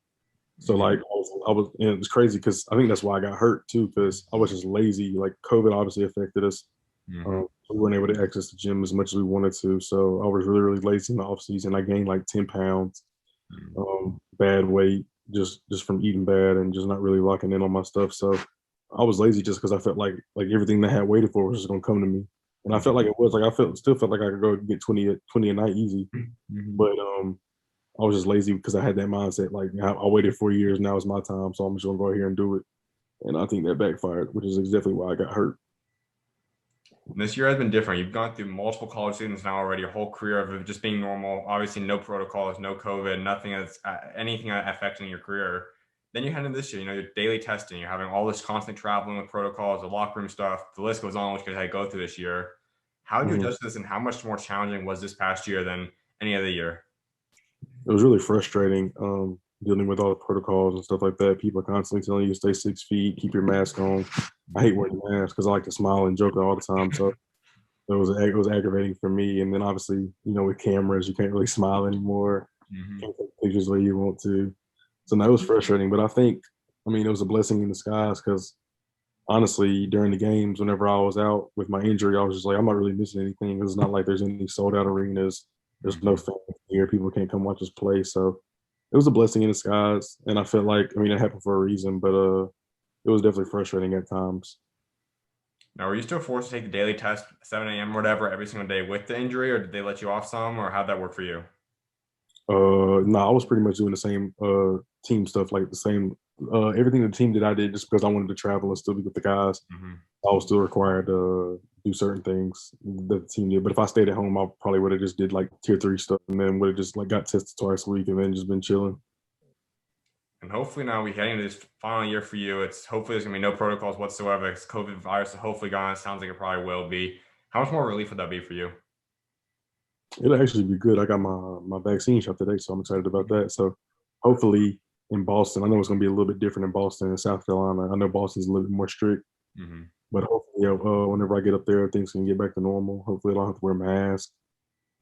S2: So like
S1: Mhm.
S2: and it was crazy because I think that's why I got hurt too because I was just lazy. Like COVID obviously affected us.
S1: Mhm.
S2: We weren't able to access the gym as much as we wanted to. So I was really lazy in the off season. I gained like 10 pounds,
S1: Mhm.
S2: bad weight, just from eating bad and just not really locking in on my stuff. So I was lazy just because I felt like everything that I had waited for was just gonna come to me. And I felt like
S1: Mhm.
S2: it was like still felt like I could go get 20 a night easy.
S1: Mhm.
S2: But I was just lazy because I had that mindset like I waited 4 years, now it's my time, so I'm just gonna go here and do it. And I think that backfired, which is exactly why I got hurt.
S1: This year has been different. You've gone through multiple college seasons now already, your whole career of just being normal. Obviously, no protocols, no COVID, nothing that's anything affecting your career. Then you head into this year, your daily testing. You're having all this constant traveling with protocols, the locker room stuff. The list goes on, which could had to go through this year. How did you
S2: Mhm.
S1: adjust to this, and how much more challenging was this past year than any other year?
S2: It was really frustrating dealing with all the protocols and stuff like that. People are constantly telling you to stay 6 feet, keep your mask on. I hate wearing masks because I like to smile and joke all the time. So it was aggravating for me. And then obviously, with cameras, you can't really smile anymore.
S1: Mhm.
S2: Can't take pictures the way you want to. So that was frustrating. But I mean, it was a blessing in disguise because honestly, during the games, whenever I was out with my injury, I was just like, I'm not really missing anything. It's not like there's any sold out arenas. There's no
S1: Mhm.
S2: fans here. People can't come watch us play. So it was a blessing in disguise. And I felt like, I mean, it happened for a reason, but it was definitely frustrating at times.
S1: Now, were you still forced to take the daily test, 7 a.m. or whatever, every single day with the injury, or did they let you off some, or how'd that work for you?
S2: No, I was pretty much doing the same team stuff, like the same everything the team did I did just because I wanted to travel and still be with the guys.
S1: Mhm.
S2: I was still required to do certain things that the team did. But if I stayed at home, I probably would have just did like tier 3 stuff and then would have just like got tested twice a week and then just been chilling.
S1: And hopefully now we heading into this final year for you. It's hopefully there's gonna be no protocols whatsoever. It's COVID virus is hopefully gone. It sounds like it probably will be. How much more relief would that be for you?
S2: It'll actually be good. I got my vaccine shot today, so I'm excited about
S1: Mhm.
S2: that. So hopefully in Boston, I know it's going to be a little bit different in Boston and South Carolina. I know Boston's a little bit more strict,
S1: Mhm.
S2: but hopefully, whenever I get up there, things can get back to normal. Hopefully, I don't have to wear a mask,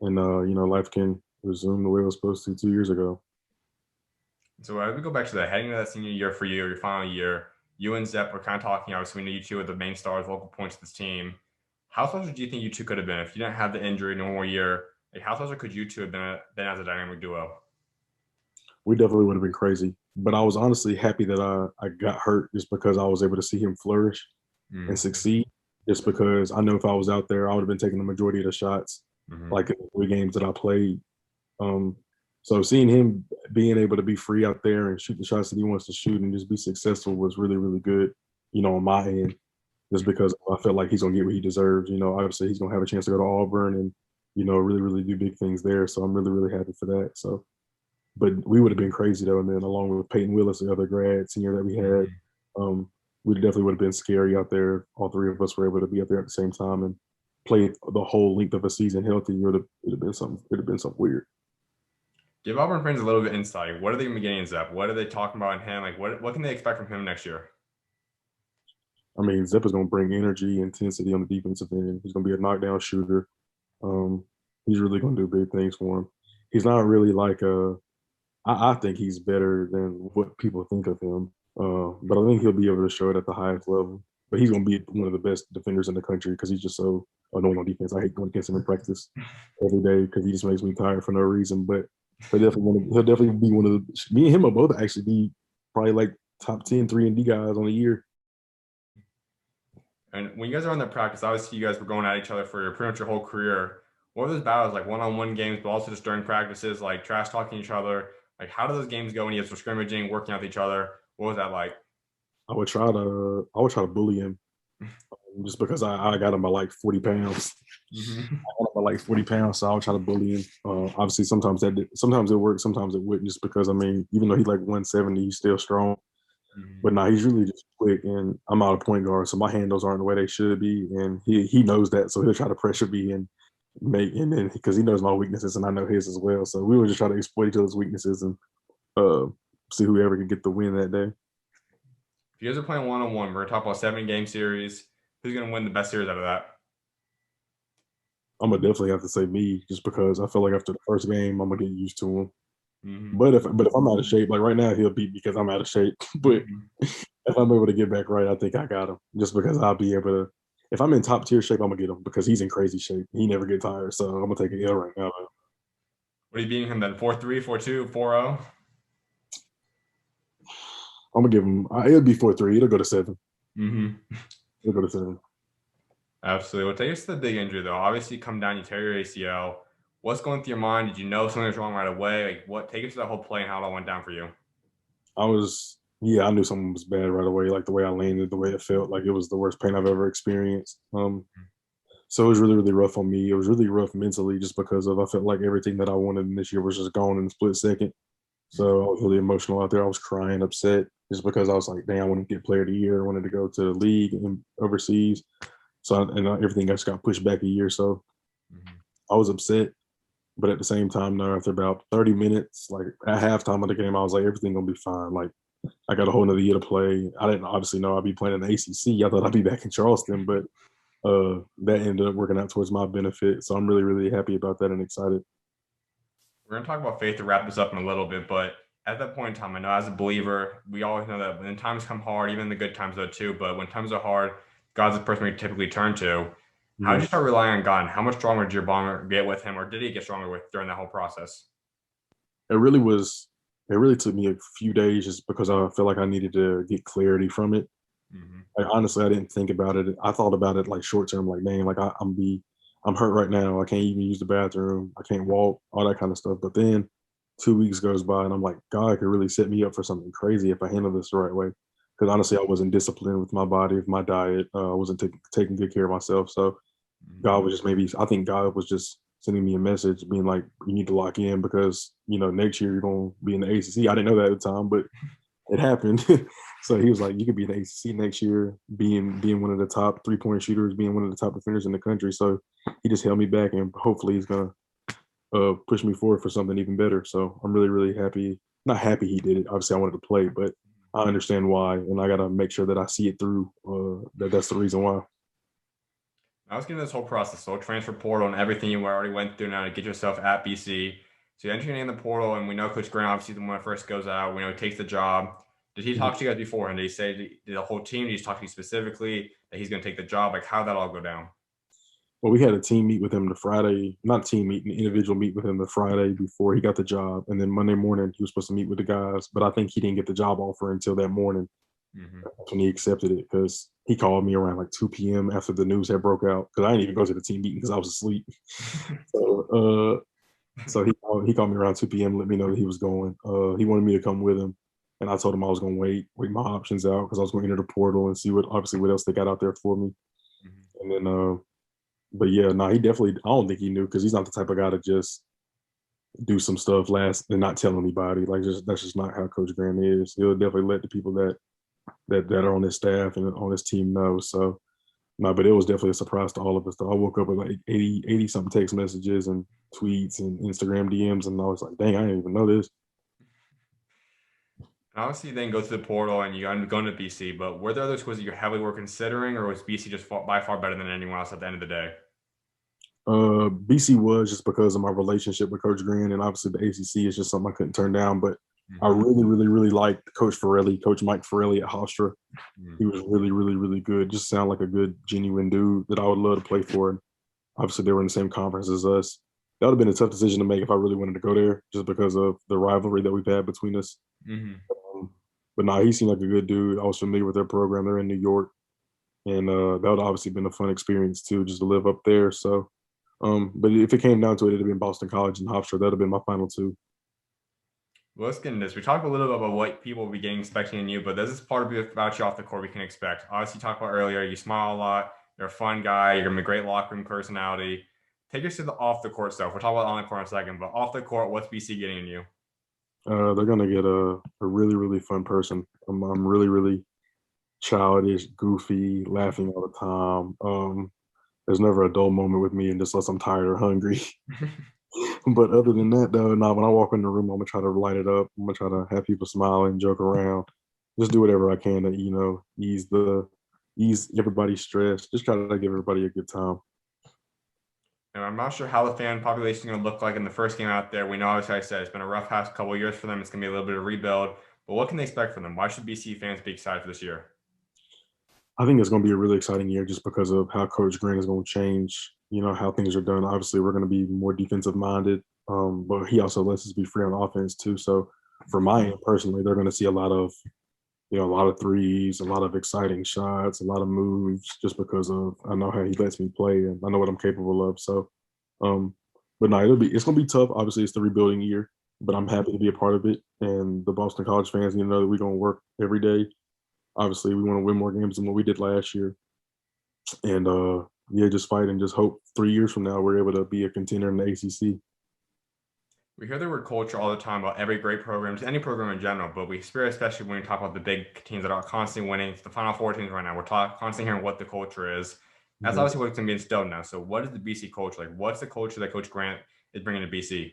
S2: and life can resume the way it was supposed to 2 years ago.
S1: So as we go back to that, heading into that senior year for you, your final year, you and Zepp were kind of talking. Obviously, we know you two are the main stars, local points of this team. How special do you think you two could have been if you didn't have the injury, no more year? Like, how special could you two have been as a dynamic duo?
S2: We definitely would have been crazy, but I was honestly happy that I got hurt just because I was able to see him flourish and
S1: Mm-hmm.
S2: succeed. Just because I know if I was out there, I would have been taking the majority of the shots,
S1: Mm-hmm.
S2: like in the 3 games that I played. Um, so seeing him being able to be free out there and shoot the shots that he wants to shoot and just be successful was really, really good, on my end, just because I felt like he's gonna get what he deserves. Obviously he's gonna have a chance to go to Auburn and, really, really do big things there. So I'm really, really happy for that. So, but we would have been crazy though. And then along with Peyton Willis, the other grad senior that we had,
S1: Mm-hmm.
S2: um, we definitely would have been scary out there. All three of us were able to be out there at the same time and play the whole length of a season healthy. It'd have been something. It'd have been something weird.
S1: Give Auburn fans a little bit of insight. What are they going to be getting in Zepp? What are they talking about in him? Like, what can they expect from him next year?
S2: I mean, Zep is going to bring energy, intensity on the defensive end. He's going to be a knockdown shooter. Um, he's really going to do big things for him. He's not really like I think he's better than what people think of him. But I think he'll be able to show it at the highest level. But he's going to be one of the best defenders in the country because he's just so annoying on defense. I hate going against him in practice every day because he just makes me tired for no reason. But he'll definitely be one of the me and him will both actually be probably like top 10 3-and-D guys on the year.
S1: And when you guys are on that practice, obviously you guys were going at each other for pretty much your whole career. What were those battles like, one-on-one games, but also just during practices, like trash talking each other? Like, how do those games go when you guys were scrimmaging, working out with each other? What was that like?
S2: I would try to bully him just because I got him by like 40 pounds.
S1: Mm-hmm.
S2: I got him by like 40 pounds, so I'll try to bully him. Obviously, sometimes it works, sometimes it wouldn't. Just because I mean, even though he's like 170, he's still strong.
S1: Mm-hmm.
S2: But nah, he's really just quick, and I'm out of point guard, so my handles aren't the way they should be, and he knows that, so he'll try to pressure me and then because he knows my weaknesses and I know his as well, so we would just try to exploit each other's weaknesses and uh, see whoever could get the win that day.
S1: If you guys are playing one-on-one, we're talking about 7 game series. Who's going to win the best series out of that?
S2: I'm gonna definitely have to say me, just because I feel like after the first game, I'm gonna get used to him.
S1: Mm-hmm.
S2: But if I'm out of shape, like right now, he'll beat me because I'm out of shape. But
S1: Mm-hmm.
S2: if I'm able to get back right, I think I got him. Just because I'll be able to. If I'm in top tier shape, I'm gonna get him because he's in crazy shape. He never get tired, so I'm gonna take an L right now.
S1: What are you beating him then? 4-3, 4-2, 4-0?
S2: I'm gonna give him. It'll be 4-3. It'll go to 7.
S1: Mm-hmm.
S2: It'll go to 7.
S1: Absolutely. Well, take us to the big injury, though. Obviously, you come down, you tear your ACL. What's going through your mind? Did you know something was wrong right away? Like, what? Take us to that whole play and how it all went down for you.
S2: Yeah, I knew something was bad right away. Like the way I landed, the way it felt, like it was the worst pain I've ever experienced. So it was really, really rough on me. It was really rough mentally just because of I felt like everything that I wanted in this year was just gone in a split second. So I was really emotional out there. I was crying, upset, just because I was like, dang, I wanted to get player of the year. I wanted to go to the league and overseas. Everything just got pushed back a year. So
S1: Mm-hmm.
S2: I was upset. But at the same time, now after about 30 minutes, like at halftime of the game, I was like, everything gonna be fine. Like I got a whole nother year to play. I didn't obviously know I'd be playing in the ACC. I thought I'd be back in Charleston, but that ended up working out towards my benefit. So I'm really, really happy about that and excited.
S1: We're going to talk about faith to wrap this up in a little bit, but at that point in time, I know as a believer, we always know that when times come hard, even the good times though too, but when times are hard, God's the person we typically turn to. How did
S2: Mhm.
S1: you start relying on God? And how much stronger did your bond get with him, or did he get stronger with during that whole process?
S2: It really was. It really took me a few days just because I felt like I needed to get clarity from it.
S1: Mm-hmm.
S2: Like honestly, I didn't think about it. I thought about it like short term, like dang, like I'm hurt right now. I can't even use the bathroom. I can't walk, all that kind of stuff. But then 2 weeks goes by, and I'm like, God could really set me up for something crazy if I handle this the right way. Because honestly, I wasn't disciplined with my body, with my diet. I wasn't taking good care of myself. So God was just I think God was just sending me a message, being like, you need to lock in because next year you're gonna be in the ACC. I didn't know that at the time, but it happened. So he was like, you could be in the ACC next year, being one of the top 3-point shooters, being one of the top defenders in the country. So he just held me back, and hopefully he's gonna push me forward for something even better. So I'm really, really happy. Not happy he did it. Obviously, I wanted to play, but I understand why, and I gotta make sure that I see it through. That's the reason why.
S1: I was getting this whole process, so transfer portal and everything you already went through now to get yourself at BC. So you're entering in the portal, and we know Coach Grant obviously when it first goes out, we know he takes the job. Did he talk to you guys before? And did he say did the whole team? Did he talk to you specifically that he's going to take the job? Like how did that all go down?
S2: Well, we had a team meet with him the Friday, not team meet, an individual meet with him the Friday before he got the job. And then Monday morning, he was supposed to meet with the guys, but I think he didn't get the job offer until that morning.
S1: Mm-hmm.
S2: That's when he accepted it because he called me around like 2 p.m. after the news had broke out because I didn't even go to the team meeting because I was asleep. So, he called me around 2 p.m. let me know that he was going. He wanted me to come with him. And I told him I was going to wait my options out because I was going to enter the portal and see what else they got out there for me. And then but yeah, no, he definitely. I don't think he knew because he's not the type of guy to just do some stuff last and not tell anybody. Like, just that's just not how Coach Grant is. He'll definitely let the people that are on his staff and on his team know. So no, but it was definitely a surprise to all of us. Though I woke up with like 80 something text messages and tweets and Instagram DMs, and I was like, dang, I didn't even know this.
S1: And obviously, you then go to the portal and you're going to BC. But were there other schools that you heavily were considering, or was BC just by far better than anyone else at the end of the day?
S2: BC was just because of my relationship with Coach Grant, and obviously the ACC is just something I couldn't turn down. But I
S1: Mm-hmm.
S2: really, really, really liked Coach Mike Farrelly at Hofstra.
S1: Mm-hmm.
S2: He was really, really, really good. Just sound like a good, genuine dude that I would love to play for. And obviously, they were in the same conference as us. That would have been a tough decision to make if I really wanted to go there, just because of the rivalry that we've had between us.
S1: Mm-hmm.
S2: Um, but nah, he seemed like a good dude. I was familiar with their program. They're in New York, and that would obviously been a fun experience too, just to live up there. So, but if it came down to it, it'd have been Boston College and Hofstra. That'd have been my final two.
S1: Well, let's get into this. We talked a little bit about what people will be getting expecting in you, but this is part of it about you off the court we can expect. Obviously, you talked about earlier, you smile a lot, you're a fun guy, you're gonna be a great locker room personality. Take us to the off the court stuff. We'll talk about on the court in a second, but off the court, what's BC getting in you?
S2: They're gonna get a really, really fun person. I'm really, really childish, goofy, laughing all the time. There's never a dull moment with me, and just unless I'm tired or hungry. But other than that, though, now when I walk in the room, I'm gonna try to light it up. I'm gonna try to have people smile and joke around. Just do whatever I can to, ease everybody's stress. Just try to give everybody a good time.
S1: And I'm not sure how the fan population is going to look like in the first game out there. We know, as I said, it's been a rough past couple of years for them. It's going to be a little bit of rebuild. But what can they expect from them? Why should BC fans be excited for this year?
S2: I think it's gonna be a really exciting year just because of how Coach Grant is gonna change, how things are done. Obviously, we're gonna be more defensive minded, but he also lets us be free on offense too. So for my end personally, they're gonna see a lot of threes, a lot of exciting shots, a lot of moves, just because of I know how he lets me play and I know what I'm capable of. So, um, but no, it's gonna be tough. Obviously, it's the rebuilding year, but I'm happy to be a part of it. And the Boston College fans, that we're gonna work every day. Obviously, we want to win more games than what we did last year, and yeah, just fight and just hope 3 years from now we're able to be a contender in the ACC.
S1: We hear the word culture all the time about every great program, just any program in general, but we hear especially when we talk about the big teams that are constantly winning. It's the Final Four teams right now. We're constantly hearing what the culture is. That's
S2: Mhm.
S1: obviously what's going to be instilled now. So, what is the BC culture like? What's the culture that Coach Grant is bringing to BC?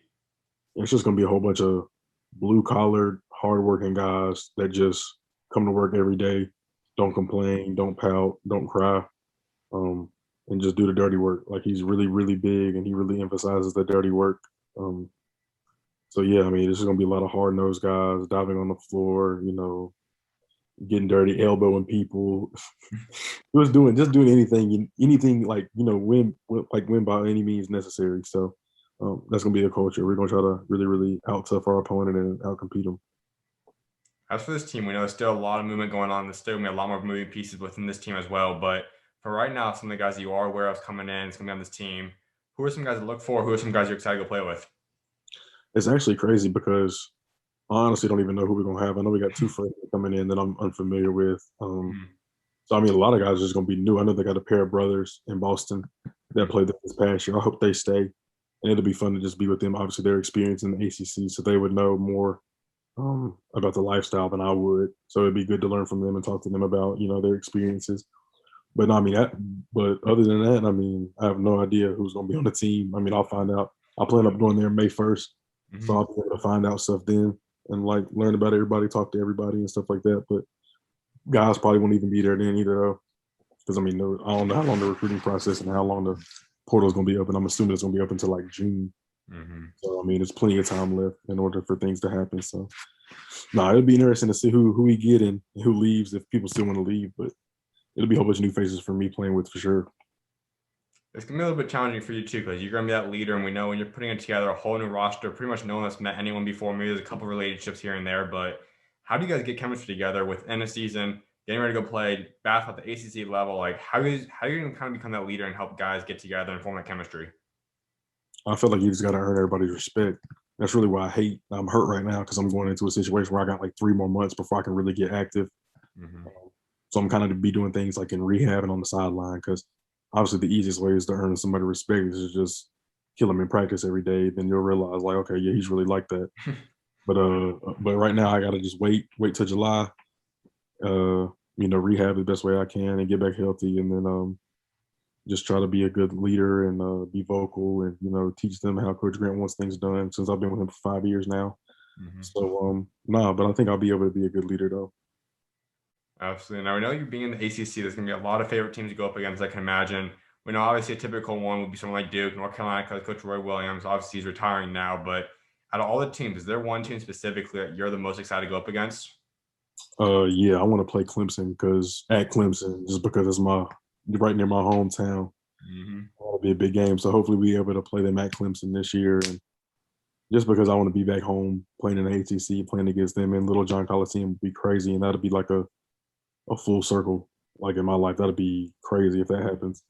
S2: It's just gonna be a whole bunch of blue collared, hardworking guys that just come to work every day, don't complain, don't pout, don't cry, um, and just do the dirty work. Like he's really, really big, and he really emphasizes the dirty work. Um, so yeah, I mean, this is gonna be a lot of hard nosed guys diving on the floor, getting dirty, elbowing people. He was doing anything like win by any means necessary. So that's gonna be the culture. We're gonna try to really, really out tough our opponent and out compete them.
S1: As for this team, we know there's still a lot of movement going on. There's still going to be a lot more moving pieces within this team as well. But for right now, some of the guys that you are aware of coming in, it's going to be on this team. Who are some guys to look for? Who are some guys you're excited to go play with?
S2: It's actually crazy because I honestly don't even know who we're gonna have. I know we got two freshmen coming in that I'm unfamiliar with.
S1: Mhm.
S2: So I mean, a lot of guys are just gonna be new. I know they got a pair of brothers in Boston that
S1: Mhm.
S2: played this past year. I hope they stay, and it'll be fun to just be with them. Obviously, they're experienced in the ACC, so they would know more about the lifestyle than I would. So it'd be good to learn from them and talk to them about their experiences. But no, I mean, but other than that, I mean, I have no idea who's going to be on the team. I mean, I'll find out. I plan on going there May 1st, so
S1: Mhm.
S2: I'll be able to find out stuff then and like learn about everybody, talk to everybody, and stuff like that. But guys probably won't even be there then either, though, because I mean, I don't know how long the recruiting process and how long the portal is going to be open. I'm assuming it's going to be open until like June.
S1: Mhm.
S2: So I mean, there's plenty of time left in order for things to happen. So no, it'll be interesting to see who we get and who leaves if people still want to leave. But it'll be a whole bunch of new faces for me playing with for sure.
S1: It's gonna be a little bit challenging for you too, because you're gonna be that leader, and we know when you're putting it together a whole new roster, pretty much no one that's met anyone before. Maybe there's a couple relationships here and there, but how do you guys get chemistry together within a season, getting ready to go play basketball at the ACC level? Like, how are you gonna kind of become that leader and help guys get together and form that chemistry?
S2: I feel like you just got to earn everybody's respect. That's really why I'm hurt right now because I'm going into a situation where I got like 3 more months before I can really get active.
S1: Hmm.
S2: So I'm kind of be doing things like in rehab and on the sideline because obviously the easiest way is to earn somebody respect is to just kill him in practice every day. Then you'll realize like, okay, yeah, he's really like that. But right now I gotta just wait till July. Uh, rehab the best way I can and get back healthy, and then just try to be a good leader and be vocal and teach them how Coach Grant wants things done. Since I've been with him for 5 years now,
S1: Hmm.
S2: so nah, but I think I'll be able to be a good leader though.
S1: Absolutely. Now we know you being in the ACC, there's going to be a lot of favorite teams to go up against. I can imagine. We know obviously a typical one would be someone like Duke, North Carolina, because Coach Roy Williams. Obviously, he's retiring now. But out of all the teams, is there one team specifically that you're the most excited to go up against?
S2: Yeah, I want to play Clemson because at Clemson, just because it's my right near my hometown.
S1: Hmm.
S2: It'll be a big game, so hopefully we able to play them at Clemson this year. And just because I want to be back home playing in the ACC, playing against them in Little John Coliseum would be crazy, and that'll be like a full circle like in my life. That'd be crazy if that happens.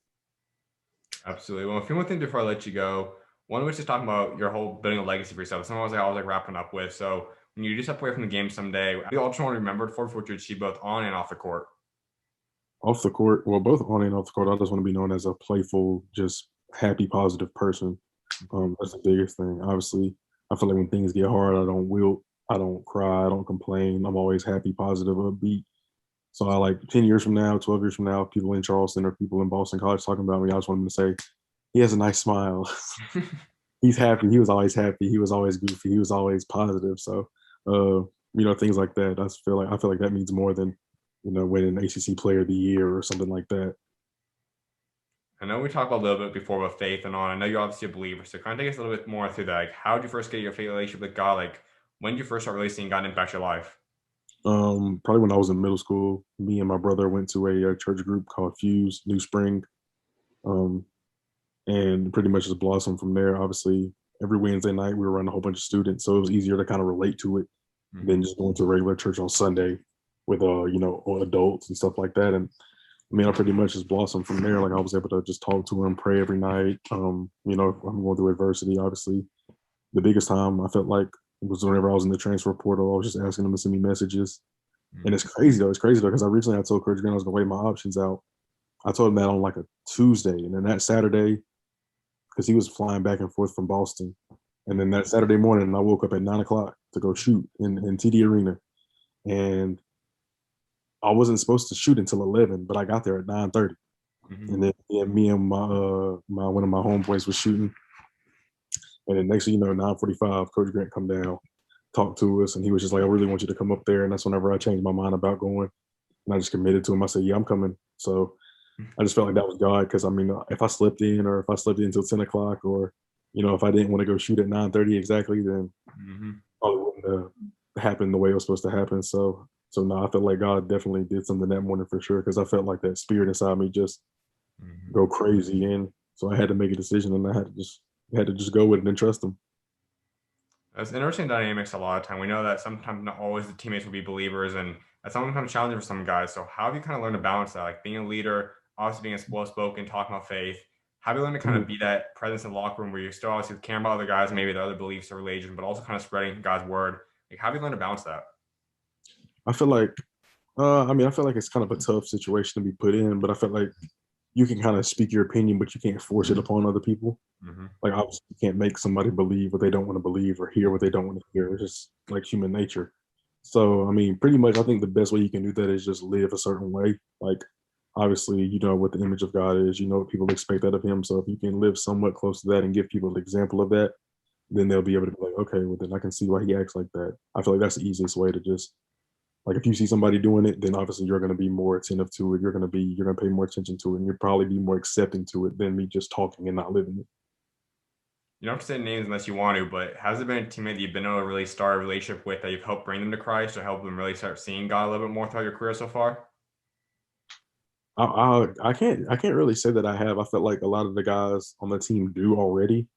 S1: Absolutely. Well, a few more things before I let you go. One of which is talking about your whole building a legacy for yourself. Something I was like wrapping up with. So when you do step away from the game someday, we all just want to remember for what you achieve both on and off the court.
S2: Off the court, well, both on and off the court, I just want to be known as a playful, just happy, positive person. That's the biggest thing. Obviously, I feel like when things get hard, I don't wilt, I don't cry, I don't complain. I'm always happy, positive, upbeat. So I like 10 years from now, 12 years from now, people in Charleston or people in Boston College talking about me, I just want them to say, he has a nice smile. He's happy. He was always happy. He was always goofy. He was always positive. So, things like that. I feel like that means more than, winning an ACC Player of the Year or something like that.
S1: I know we talked a little bit before about faith and on. I know you're obviously a believer, so kind of take us a little bit more through that. Like, how did you first get your faith relationship with God? Like, when did you first start really seeing God impact your life?
S2: Probably when I was in middle school, me and my brother went to a church group called Fuse New Spring, um, and pretty much just blossomed from there. Obviously, every Wednesday night we were around a whole bunch of students, so it was easier to kind of relate to it than
S1: Hmm.
S2: just going to a regular church on Sunday with adults and stuff like that. And I mean, I pretty much just blossomed from there. Like I was able to just talk to him, pray every night. If I'm going through adversity, obviously, the biggest time I felt like was whenever I was in the transfer portal. I was just asking him to send me messages. And
S1: Hmm.
S2: it's crazy though. It's crazy though because I told Coach Grant I was gonna weigh my options out. I told him that on like a Tuesday, and then that Saturday, because he was flying back and forth from Boston, and then that Saturday morning, I woke up at 9 o'clock to go shoot in TD Arena, and I wasn't supposed to shoot until 11, but I got there at 9:30,
S1: Hmm.
S2: and then me and my one of my homeboys was shooting, and then next thing you know, 9:45, Coach Grant come down, talk to us, and he was just like, "I really want you to come up there," and that's whenever I changed my mind about going, and I just committed to him. I said, "Yeah, I'm coming." So I just felt like that was God because I mean, if I slept in or if I slept in until 10 o'clock, or if I didn't want to go shoot at 9:30 exactly, then
S1: Hmm.
S2: probably wouldn't have happened the way it was supposed to happen. So no, I felt like God definitely did something that morning for sure because I felt like that spirit inside me just
S1: Hmm.
S2: go crazy, and so I had to make a decision, and I had to just go with it and trust Him.
S1: That's interesting dynamics a lot of time. We know that sometimes not always the teammates will be believers, and that's sometimes challenging for some guys. So how have you kind of learned to balance that? Like being a leader, obviously being well spoken, talking about faith. How do you learn to kind
S2: Mhm.
S1: of be that presence in the locker room where you're still obviously caring about other guys, maybe their other beliefs or religion, but also kind of spreading God's word? Like, how do you learn to balance that?
S2: I feel like, I mean, I feel like it's kind of a tough situation to be put in, but I feel like you can kind of speak your opinion, but you can't force it upon other people.
S1: Mm-hmm.
S2: Like obviously, you can't make somebody believe what they don't want to believe or hear what they don't want to hear. It's just like human nature. So I mean, pretty much, I think the best way you can do that is just live a certain way. Like obviously, you know what the image of God is. You know what people expect out of Him. So if you can live somewhat close to that and give people an example of that, then they'll be able to be like, okay, well then I can see why he acts like that. I feel like that's the easiest way to just like if you see somebody doing it, then obviously you're going to be more attentive to it. You're going to pay more attention to it, and you'll probably be more accepting to it than me just talking and not living it.
S1: You don't have to say names unless you want to, but has there been a teammate that you've been able to really start a relationship with that you've helped bring them to Christ or help them really start seeing God a little bit more throughout your career so far?
S2: I can't really say that I have. I felt like a lot of the guys on the team do already.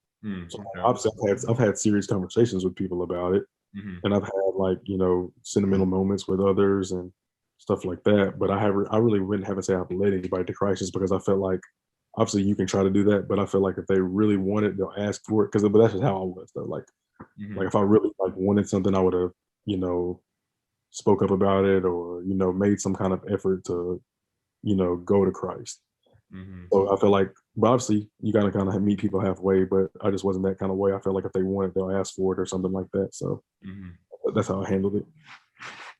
S2: So
S1: Okay.
S2: obviously I've had serious conversations with people about it,
S1: Hmm.
S2: and I've had like sentimental moments with others and stuff like that. But I really wouldn't haven't say I've led anybody to Christ just because I felt like obviously you can try to do that, but I feel like if they really want it, they'll ask for it. Because but that's just how I was though. Like
S1: Hmm.
S2: if I really like wanted something, I would have you know spoke up about it or made some kind of effort to go to Christ.
S1: Hmm.
S2: So I feel like, but obviously, you gotta kind of meet people halfway. But I just wasn't that kind of way. I felt like if they want it, they'll ask for it or something like that. So
S1: Hmm.
S2: that's how I handled it.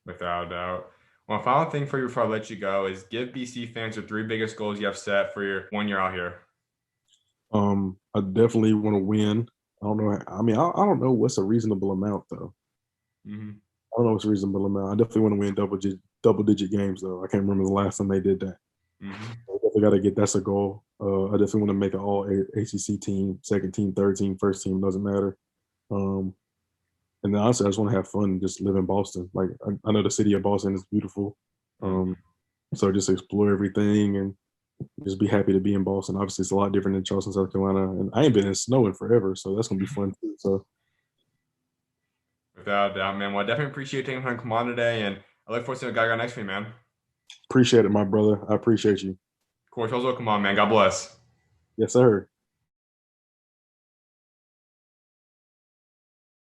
S1: Without a doubt. One final thing for you before I let you go is give BC fans your three biggest goals you have set for your 1 year out here.
S2: I definitely want to win. I don't know. I mean, I don't know what's a reasonable amount though.
S1: Hmm.
S2: I don't know what's a reasonable amount. I definitely want to win double digit games though. I can't remember the last time they did that.
S1: Hmm.
S2: I definitely got to get that's a goal. I definitely want to make an all ACC team, second team, third team, first team doesn't matter. Um, and then honestly, I just want to have fun and just live in Boston. Like I know the city of Boston is beautiful. Um,
S1: Hmm.
S2: so just explore everything and just be happy to be in Boston. Obviously, it's a lot different than Charleston, South Carolina, and I ain't been in snow in forever, so that's gonna be fun too. So
S1: Without a doubt, man. Well, I definitely appreciate you taking time to come on today, and I look forward to seeing the guy got next to me, man.
S2: appreciate it, my brother. I appreciate you.
S1: Coach, also come on, man. God bless.
S2: Yes, sir.